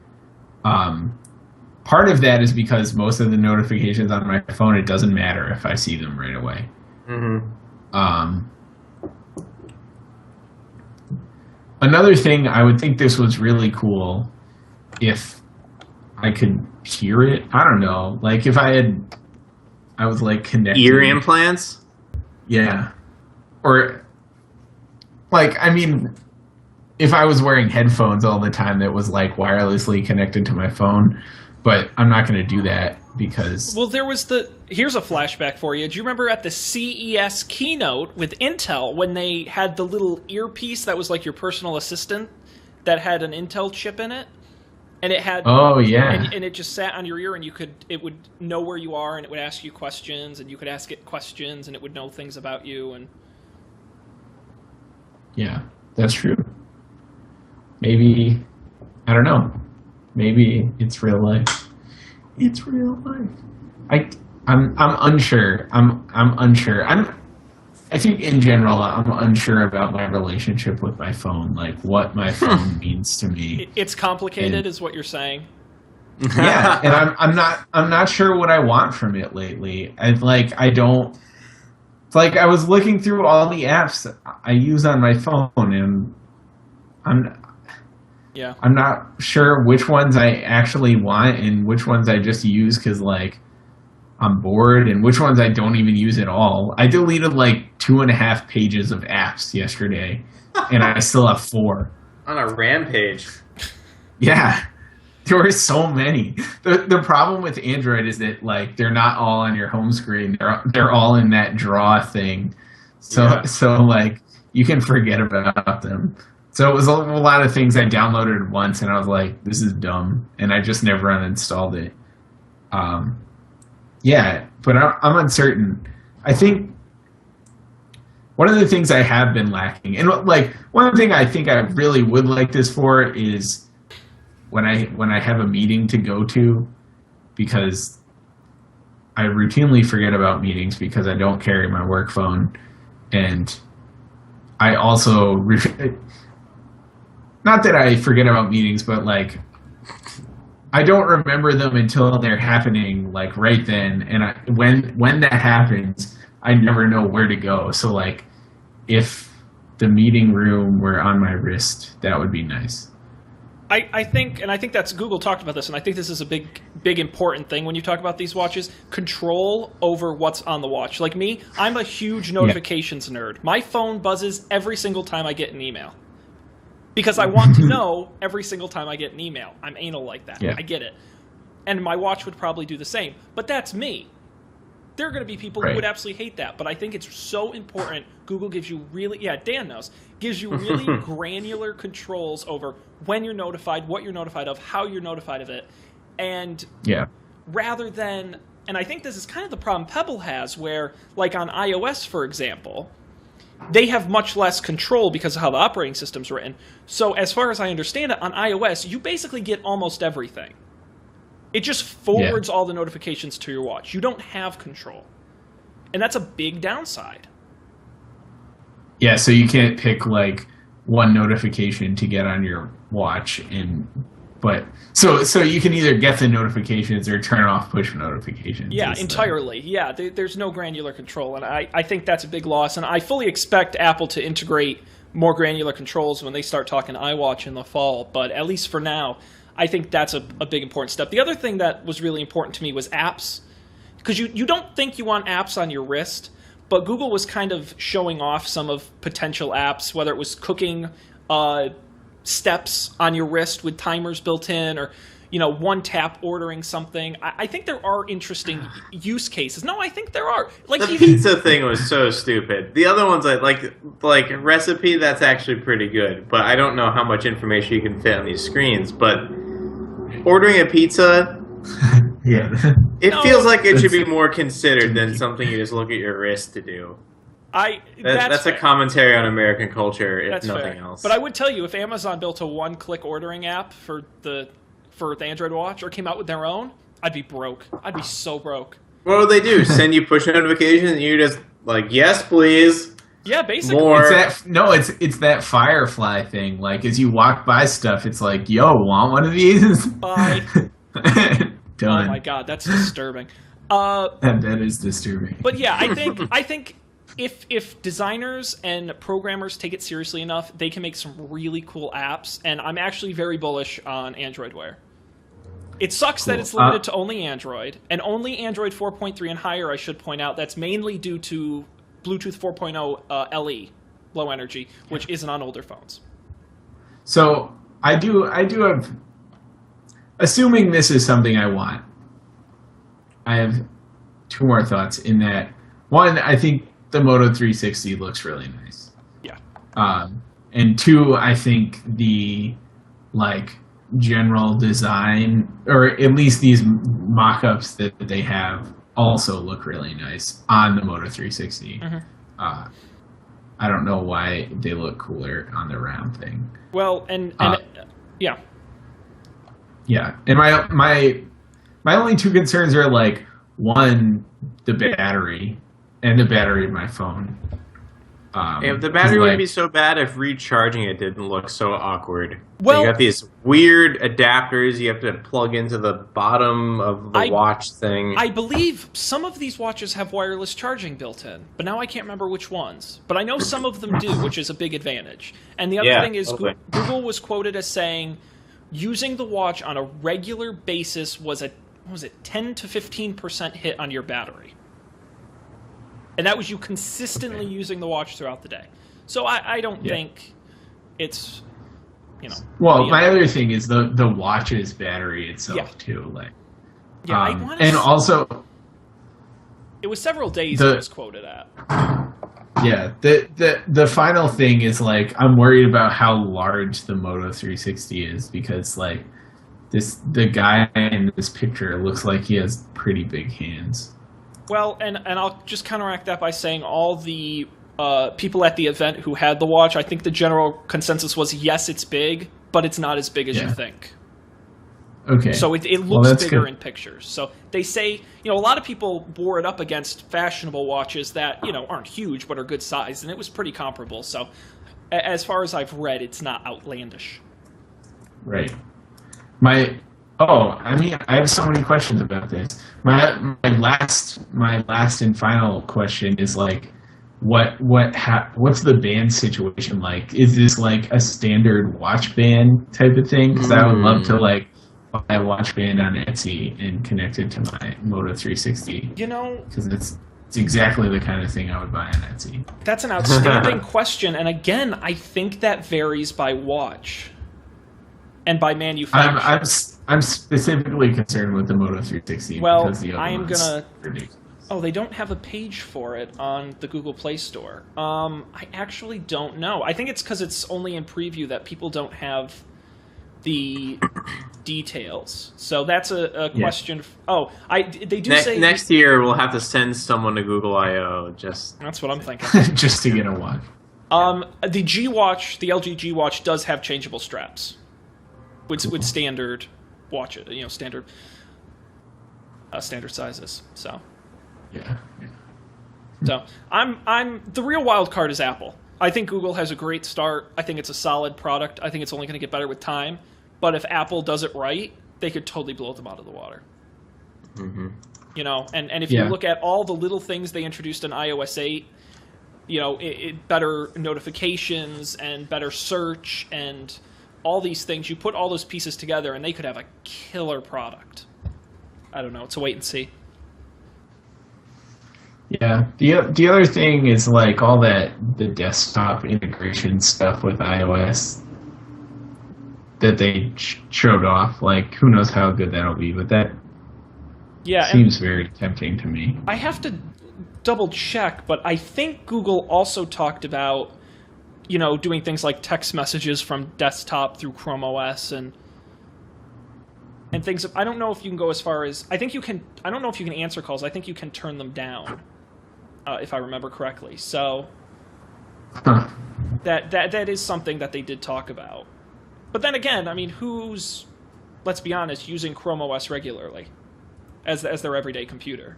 Part of that is because most of the notifications on my phone, it doesn't matter if I see them right away. Mm-hmm. Another thing, I would think this was really cool if I could hear it. I don't know, like if I was like connected. Ear implants? Yeah. Or, like, I mean, if I was wearing headphones all the time that was, like, wirelessly connected to my phone, but I'm not going to do that because... Well, here's a flashback for you. Do you remember at the CES keynote with Intel when they had the little earpiece that was like your personal assistant that had an Intel chip in it? And it had... Oh, yeah. And it just sat on your ear, and it would know where you are, and it would ask you questions, and you could ask it questions, and it would know things about you. And Yeah, that's true. Maybe, I don't know. Maybe it's real life. It's real life. I'm unsure. I'm unsure. I think in general I'm unsure about my relationship with my phone, like what my phone means to me. It's complicated, And- is what you're saying. Yeah, and I'm not sure what I want from it lately. I don't. It's like I was looking through all the apps I use on my phone, and Yeah. I'm not sure which ones I actually want and which ones I just use because like I'm bored, and which ones I don't even use at all. I deleted like 2.5 pages of apps yesterday, and I still have 4. On a rampage. Yeah. There were so many. The problem with Android is that like they're not all on your home screen. They're all in that draw thing. So Yeah. so like you can forget about them. So it was a lot of things I downloaded once, and I was like, this is dumb, and I just never uninstalled it. Yeah, but I'm uncertain. I think one of the things I have been lacking, and like one thing I think I really would like this for is when I have a meeting to go to, because I routinely forget about meetings because I don't carry my work phone, and I also not that I forget about meetings, but like I don't remember them until they're happening like right then, and when that happens, I never know where to go. So like if the meeting room were on my wrist, that would be nice. I think that's Google talked about this, and I think this is a big important thing when you talk about these watches. Control over what's on the watch. Like me, I'm a huge notifications nerd. My phone buzzes every single time I get an email because I want to know every single time I get an email. I'm anal like that. Yeah. I get it. And my watch would probably do the same. But that's me. There are going to be people who would absolutely hate that, but I think it's so important. Google gives you Dan knows, gives you really granular controls over when you're notified, what you're notified of, how you're notified of it. And Yeah. rather than, and I think this is kind of the problem Pebble has, where like on iOS, for example, they have much less control because of how the operating system's written. So as far as I understand it, on iOS, you basically get almost everything. It just forwards all the notifications to your watch. You don't have control. And that's a big downside. Yeah, so you can't pick like one notification to get on your watch, so you can either get the notifications or turn off push notifications. Yeah, entirely. Yeah, there's no granular control, and I think that's a big loss. And I fully expect Apple to integrate more granular controls when they start talking iWatch in the fall. But at least for now, I think that's a big important step. The other thing that was really important to me was apps. Because you don't think you want apps on your wrist, but Google was kind of showing off some of potential apps, whether it was cooking steps on your wrist with timers built in, or one tap ordering something. I think there are interesting use cases. No, I think there are. Like The pizza thing was so stupid. The other ones, like recipe, that's actually pretty good. But I don't know how much information you can fit on these screens. But ordering a pizza, Yeah. it feels like it should be more considered than something you just look at your wrist to do. That's a fair. commentary on American culture, if That's nothing fair. else. But I would tell you, if Amazon built a one-click ordering app for the Android watch, or came out with their own, I'd be broke. I'd be so broke. What would they do? Send you push notifications and you just like, yes, please. Yeah, basically. More. It's that Firefly thing. Like as you walk by stuff, it's like, yo, want one of these? Bye. Done. Oh my god, that's disturbing. That is disturbing. But yeah, I think if designers and programmers take it seriously enough, they can make some really cool apps. And I'm actually very bullish on Android Wear. It sucks that it's limited to only Android, and only Android 4.3 and higher, I should point out. That's mainly due to Bluetooth 4.0 LE, low energy, which isn't on older phones. So I do have, assuming this is something I want, I have 2 more thoughts in that. One, I think the Moto 360 looks really nice. Yeah. And 2, I think the general design, or at least these mock-ups that they have, also look really nice on the Moto 360. Mm-hmm. I don't know why they look cooler on the round thing. Well, and yeah. Yeah, and my only two concerns are like one, the battery, and the battery of my phone. If the battery like, would be so bad if recharging it didn't look so awkward. Well- you got these weird adapters you have to plug into the bottom of the watch thing. I believe some of these watches have wireless charging built in, but now I can't remember which ones. But I know some of them do, which is a big advantage. And the other thing is totally. Google was quoted as saying using the watch on a regular basis was 10 to 15% hit on your battery. And that was you consistently using the watch throughout the day. So I don't think it's, Well, my other thing is the watch's battery itself too. Like, and also, it was several days it was quoted at. Yeah, the final thing is like I'm worried about how large the Moto 360 is because like the guy in this picture looks like he has pretty big hands. Well, and I'll just counteract that by saying all the people at the event who had the watch, I think the general consensus was, yes, it's big, but it's not as big as you think. Okay. So it looks bigger good. in pictures. So they say, a lot of people bore it up against fashionable watches that, aren't huge but are good size, and it was pretty comparable. So as far as I've read, it's not outlandish. Right. I have so many questions about this. My last and final question is like, what's the band situation like? Is this like a standard watch band type of thing? Because I would love to like buy a watch band on Etsy and connect it to my Moto 360. Because it's exactly the kind of thing I would buy on Etsy. That's an outstanding question, and again, I think that varies by watch and by manufacturer. I'm specifically concerned with the Moto 360 because the other one's ridiculous. Oh, they don't have a page for it on the Google Play Store. I actually don't know. I think it's because it's only in preview that people don't have the details. So that's a question. They do say next year we'll have to send someone to Google I/O. That's what I'm thinking. Just to get a watch. The G Watch, the LG G Watch, does have changeable straps with standard watches, standard sizes. So. Yeah. So I'm the real wild card is Apple. I think Google has a great start. I think it's a solid product. I think it's only going to get better with time. But if Apple does it right, they could totally blow them out of the water. Mm-hmm. And if you look at all the little things they introduced in iOS 8, better notifications and better search and all these things, you put all those pieces together and they could have a killer product. I don't know. It's a wait and see. Yeah. The other thing is like all the desktop integration stuff with iOS that they showed off. Like, who knows how good that'll be, but that seems very tempting to me. I have to double check, but I think Google also talked about, doing things like text messages from desktop through Chrome OS and things. I don't know if you can go as far as, I think you can. I don't know if you can answer calls. I think you can turn them down, if I remember correctly. So that is something that they did talk about. But then again, I mean, who's, let's be honest, using Chrome OS regularly as their everyday computer?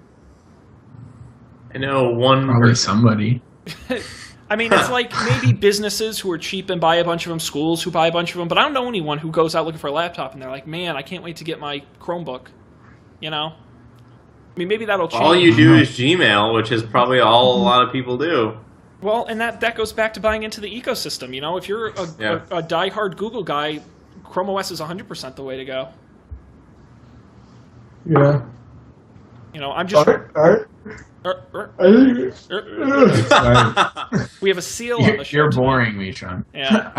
I know one. Probably somebody. I mean, it's like maybe businesses who are cheap and buy a bunch of them, schools who buy a bunch of them, but I don't know anyone who goes out looking for a laptop and they're like, man, I can't wait to get my Chromebook. I mean, maybe that'll change. All you do is Gmail, which is probably all a lot of people do. Well, and that goes back to buying into the ecosystem. If you're a diehard Google guy, Chrome OS is 100% the way to go. Yeah. I'm just... We have a seal on the show. You're boring me, Sean. Yeah.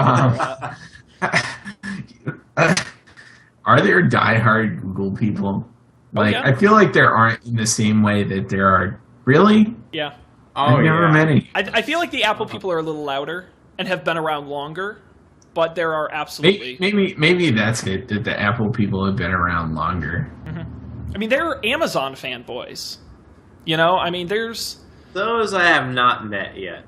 Are there diehard Google people? Like, I feel like there aren't in the same way that there are. Really? Yeah. I've never met any. I feel like the Apple people are a little louder and have been around longer, but there are absolutely... Maybe that's it, that the Apple people have been around longer. Mm-hmm. I mean, there are Amazon fanboys. I mean, there's... Those I have not met yet.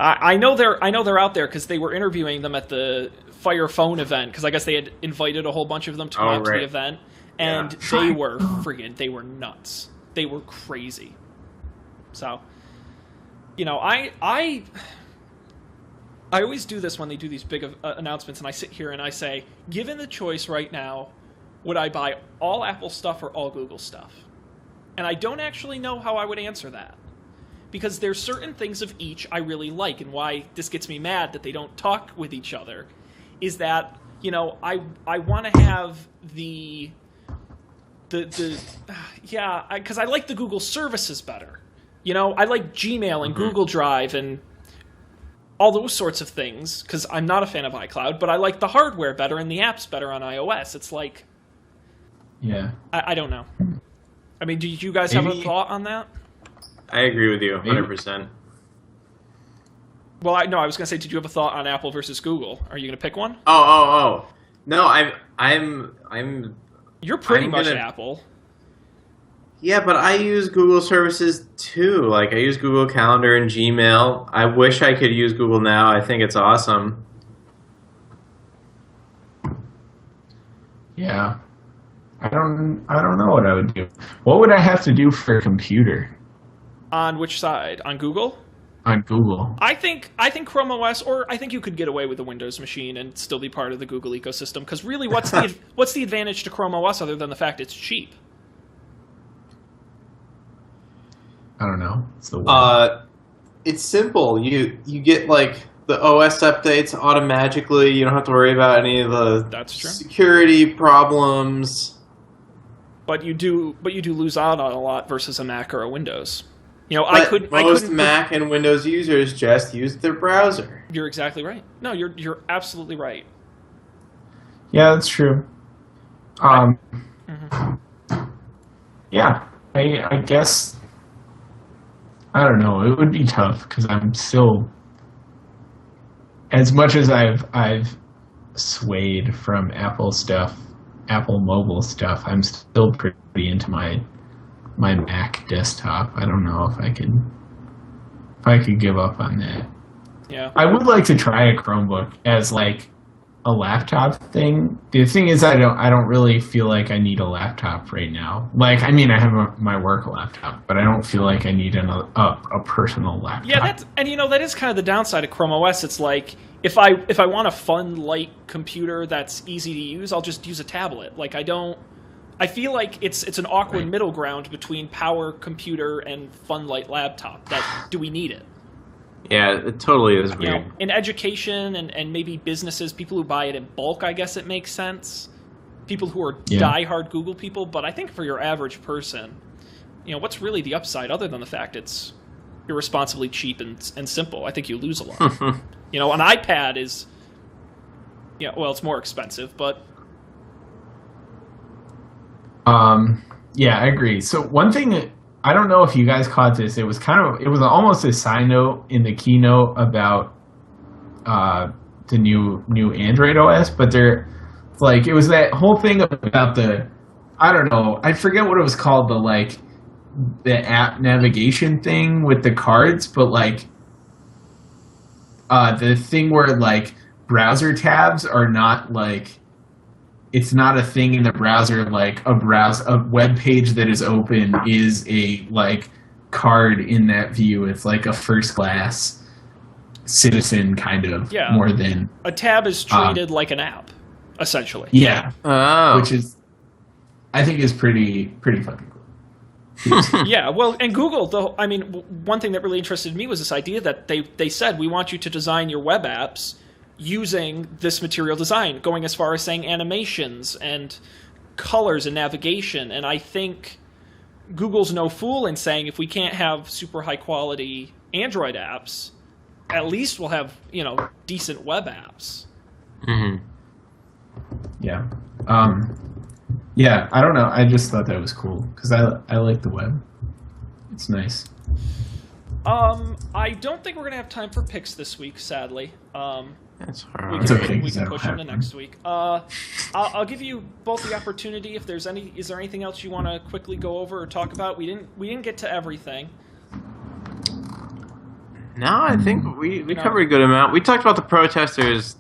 I know they're out there because they were interviewing them at the Fire Phone event, because I guess they had invited a whole bunch of them to come out to the event, and they were nuts. They were crazy. So, I always do this when they do these big announcements, and I sit here and I say, given the choice right now, would I buy all Apple stuff or all Google stuff? And I don't actually know how I would answer that. Because there's certain things of each I really like, and why this gets me mad that they don't talk with each other is that, I want to have because I like the Google services better. I like Gmail and Google Drive and all those sorts of things, because I'm not a fan of iCloud, but I like the hardware better and the apps better on iOS. It's like... Yeah. I don't know. I mean, do you guys have a thought on that? I agree with you 100%. Well, I was going to say, did you have a thought on Apple versus Google? Are you going to pick one? Oh. No, I'm You're pretty much Apple. Yeah, but I use Google services too. Like, I use Google Calendar and Gmail. I wish I could use Google Now. I think it's awesome. Yeah. I don't know what I would do. What would I have to do for a computer? On which side? On Google? On Google. I think Chrome OS, or I think you could get away with a Windows machine and still be part of the Google ecosystem. Because really, what's the advantage to Chrome OS other than the fact it's cheap? I don't know. It's the word. It's simple. You get like the OS updates automatically. You don't have to worry about any of the security problems. But you do lose out on a lot versus a Mac or a Windows. Most Mac and Windows users just use their browser. You're exactly right. No, you're absolutely right. Yeah, that's true. Yeah, I guess. I don't know. It would be tough because I'm still, as much as I've swayed from Apple stuff, Apple mobile stuff, I'm still pretty into my Mac desktop. I don't know if I could give up on that. Yeah. I would like to try a Chromebook as like a laptop thing. The thing is, I don't really feel like I need a laptop right now. Like, I mean, I have my work laptop, but I don't feel like I need a personal laptop. Yeah, that is kind of the downside of Chrome OS. It's like if I want a fun, light computer that's easy to use, I'll just use a tablet. Like, I feel like it's an awkward middle ground between power computer and fun, light laptop. Do we need it? Yeah, it totally is weird. In education and maybe businesses, people who buy it in bulk, I guess it makes sense. People who are diehard Google people, but I think for your average person, what's really the upside other than the fact it's irresponsibly cheap and simple? I think you lose a lot. An iPad is, it's more expensive, but. Yeah, I agree. So one thing that I don't know if you guys caught this, it was almost a side note in the keynote about the new Android OS, but it was that whole thing about I don't know, I forget what it was called, the app navigation thing with the cards, but the thing where browser tabs are not it's not a thing in the browser, a web page that is open is a card in that view. It's like a first class citizen kind of more than a tab is treated like an app, essentially. Yeah. Oh. Which is, I think, is pretty fucking cool. Yeah, well, and Google, one thing that really interested me was this idea that they said, we want you to design your web apps using this material design, going as far as saying animations and colors and navigation. And I think Google's no fool in saying if we can't have super high quality Android apps, at least we'll have, decent web apps. Mm-hmm. Yeah. Yeah, I don't know. I just thought that was cool because I like the web. It's nice. I don't think we're going to have time for picks this week, sadly. That's we can push into next week. I'll give you both the opportunity. If there's is there anything else you want to quickly go over or talk about? We didn't get to everything. No, I think we covered a good amount. We talked about the protesters.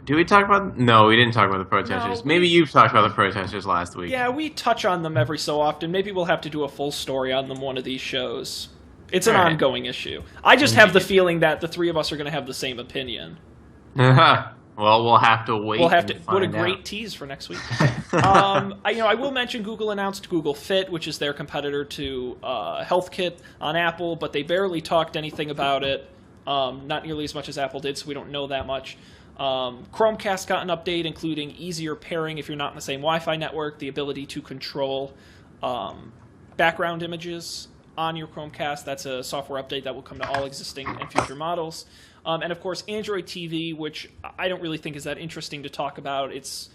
Did we talk about? No, we didn't talk about the protesters. No, Maybe you've talked about the protesters last week. Yeah, we touch on them every so often. Maybe we'll have to do a full story on them one of these shows. It's an All right. ongoing issue. I just have the feeling that the three of us are going to have the same opinion. Well, we'll have to wait. We'll have to. and What a find great out. tease for next week. I will mention Google announced Google Fit, which is their competitor to HealthKit on Apple, but they barely talked anything about it. Not nearly as much as Apple did, so we don't know that much. Chromecast got an update, including easier pairing if you're not in the same Wi-Fi network, the ability to control background images on your Chromecast. That's a software update that will come to all existing and future models. And of course, Android TV, which I don't really think is that interesting to talk about. It's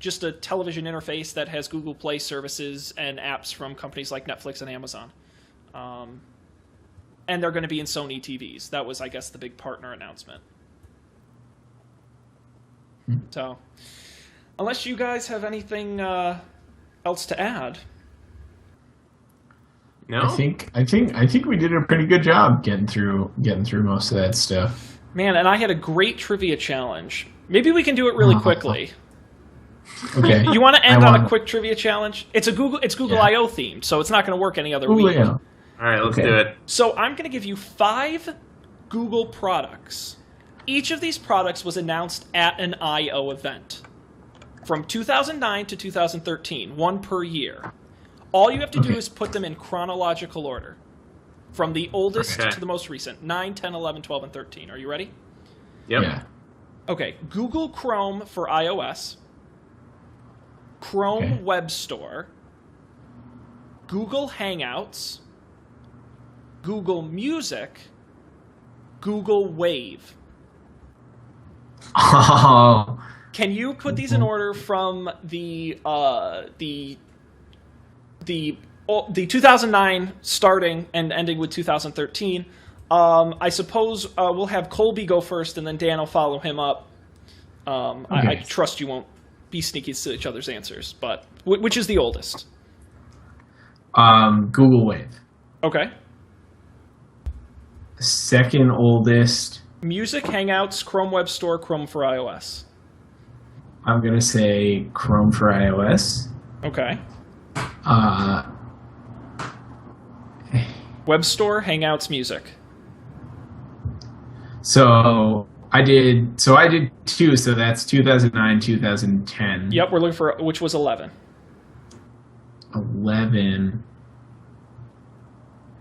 just a television interface that has Google Play services and apps from companies like Netflix and Amazon. And they're going to be in Sony TVs. That was, I guess, the big partner announcement. So, unless you guys have anything else to add. No. I think we did a pretty good job getting through most of that stuff. Man, and I had a great trivia challenge. Maybe we can do it really quickly. Okay. You want to end on a quick trivia challenge? It's Google Yeah. I/O themed, so it's not going to work any other Ooh, week. yeah. All right, let's Okay. do it. So I'm going to give you 5 Google products. Each of these products was announced at an I/O event from 2009 to 2013, one per year. All you have to do is put them in chronological order, from the oldest Okay. to the most recent, 9, 10, 11, 12, and 13. Are you ready? Yep. Yeah. Okay, Google Chrome for iOS, Chrome Okay. Web Store, Google Hangouts, Google Music, Google Wave. Oh. Can you put these in order from the 2009 starting and ending with 2013? I suppose we'll have Colby go first, and then Dan will follow him up. I Okay. trust you won't be sneaky to each other's answers, but which is the oldest? Google Wave. Okay. Second oldest, Music, Hangouts, Chrome Web Store, Chrome for iOS. I'm gonna say Chrome for iOS. Okay. Uh, Web Store, Hangouts, Music. so I did 2, so that's 2009, 2010. Yep, we're looking for which was 11. 11.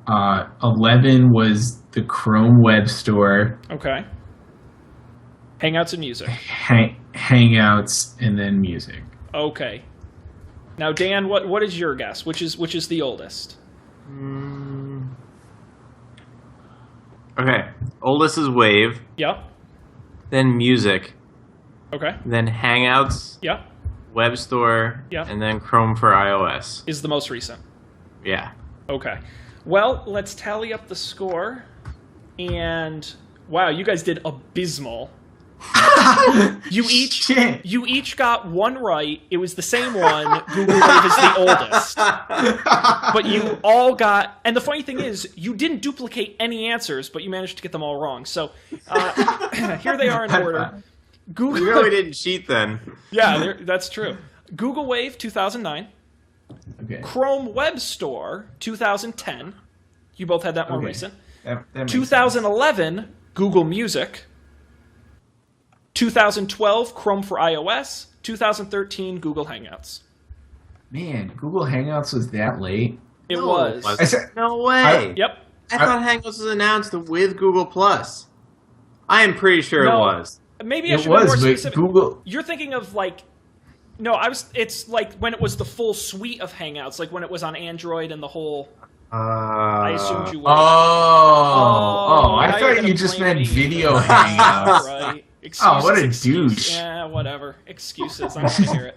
11 was the Chrome Web Store, Okay. Hangouts and Music. Hangouts, and then Music. Okay. Now, Dan, what is your guess? Which is the oldest? Okay. Oldest is Wave, Yep. then Music, Okay. then Hangouts, Yep. Web Store, Yep. and then Chrome for iOS. Is the most recent. Yeah. Okay. Well, let's tally up the score. And wow, you guys did abysmal. You each got one right. It was the same one. Google Wave is the oldest. But you all got, and the funny thing is, you didn't duplicate any answers, but you managed to get them all wrong. So here they are in order. Google, You really didn't cheat then. yeah, that's true. Google Wave 2009, Okay. Chrome Web Store 2010. You both had that more Okay. recent. That makes 2011, Google Music. 2012, Chrome for iOS. 2013, Google Hangouts. sense. Man, Google Hangouts was that late? It No, was. it I said, No way. Yep. I thought Hangouts was announced with Google Plus. I am pretty sure No. it was. Maybe I it should be more was, but specific. Google. You're thinking of like, no, it's like when it was the full suite of Hangouts, like when it was on Android and the whole. I assumed you would. I now you're thought gonna you just blame meant me. video Hangouts. Right. Oh, what a Excuses. douche. Yeah, whatever. Excuses. I don't want to hear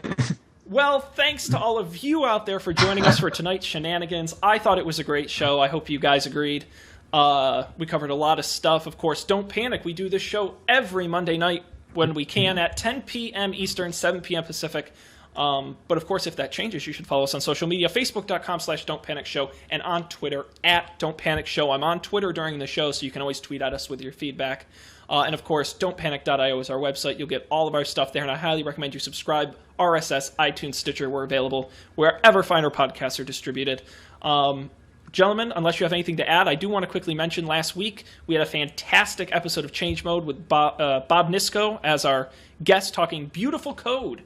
it. Well, thanks to all of you out there for joining us for tonight's shenanigans. I thought it was a great show. I hope you guys agreed. We covered a lot of stuff. Of course, don't panic. We do this show every Monday night when we can at 10 p.m. Eastern, 7 p.m. Pacific But of course, if that changes, you should follow us on social media, facebook.com/don'tpanicshow, and on Twitter @don'tpanicshow. I'm on Twitter during the show, so you can always tweet at us with your feedback. And of course, don'tpanic.io is our website. You'll get all of our stuff there, and I highly recommend you subscribe. RSS, iTunes, Stitcher, we're available wherever finer podcasts are distributed. Gentlemen, unless you have anything to add, I do want to quickly mention last week we had a fantastic episode of Change Mode with Bob Nisko as our guest talking beautiful code.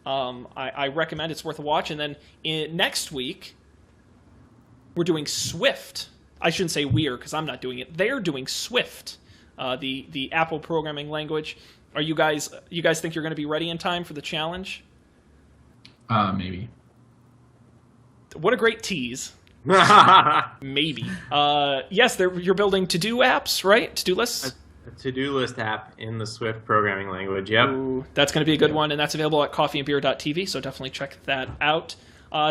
I recommend it's worth a watch. And then next week, we're doing Swift. I shouldn't say we're because I'm not doing it. They're doing Swift, the Apple programming language. Are you guys think you're going to be ready in time for the challenge? Maybe. What a great tease. Maybe. Yes, you're building to-do apps, right? To-do lists? A to-do list app in the Swift programming language, yep. Ooh, that's going to be a good one, and that's available at coffeeandbeer.tv, so definitely check that out.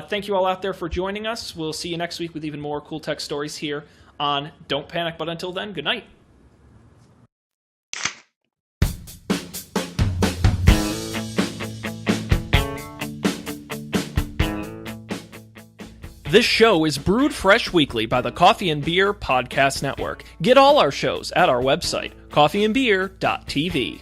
Thank you all out there for joining us. We'll see you next week with even more cool tech stories here on Don't Panic, but until then, good night. This show is brewed fresh weekly by the Coffee and Beer Podcast Network. Get all our shows at our website, coffeeandbeer.tv.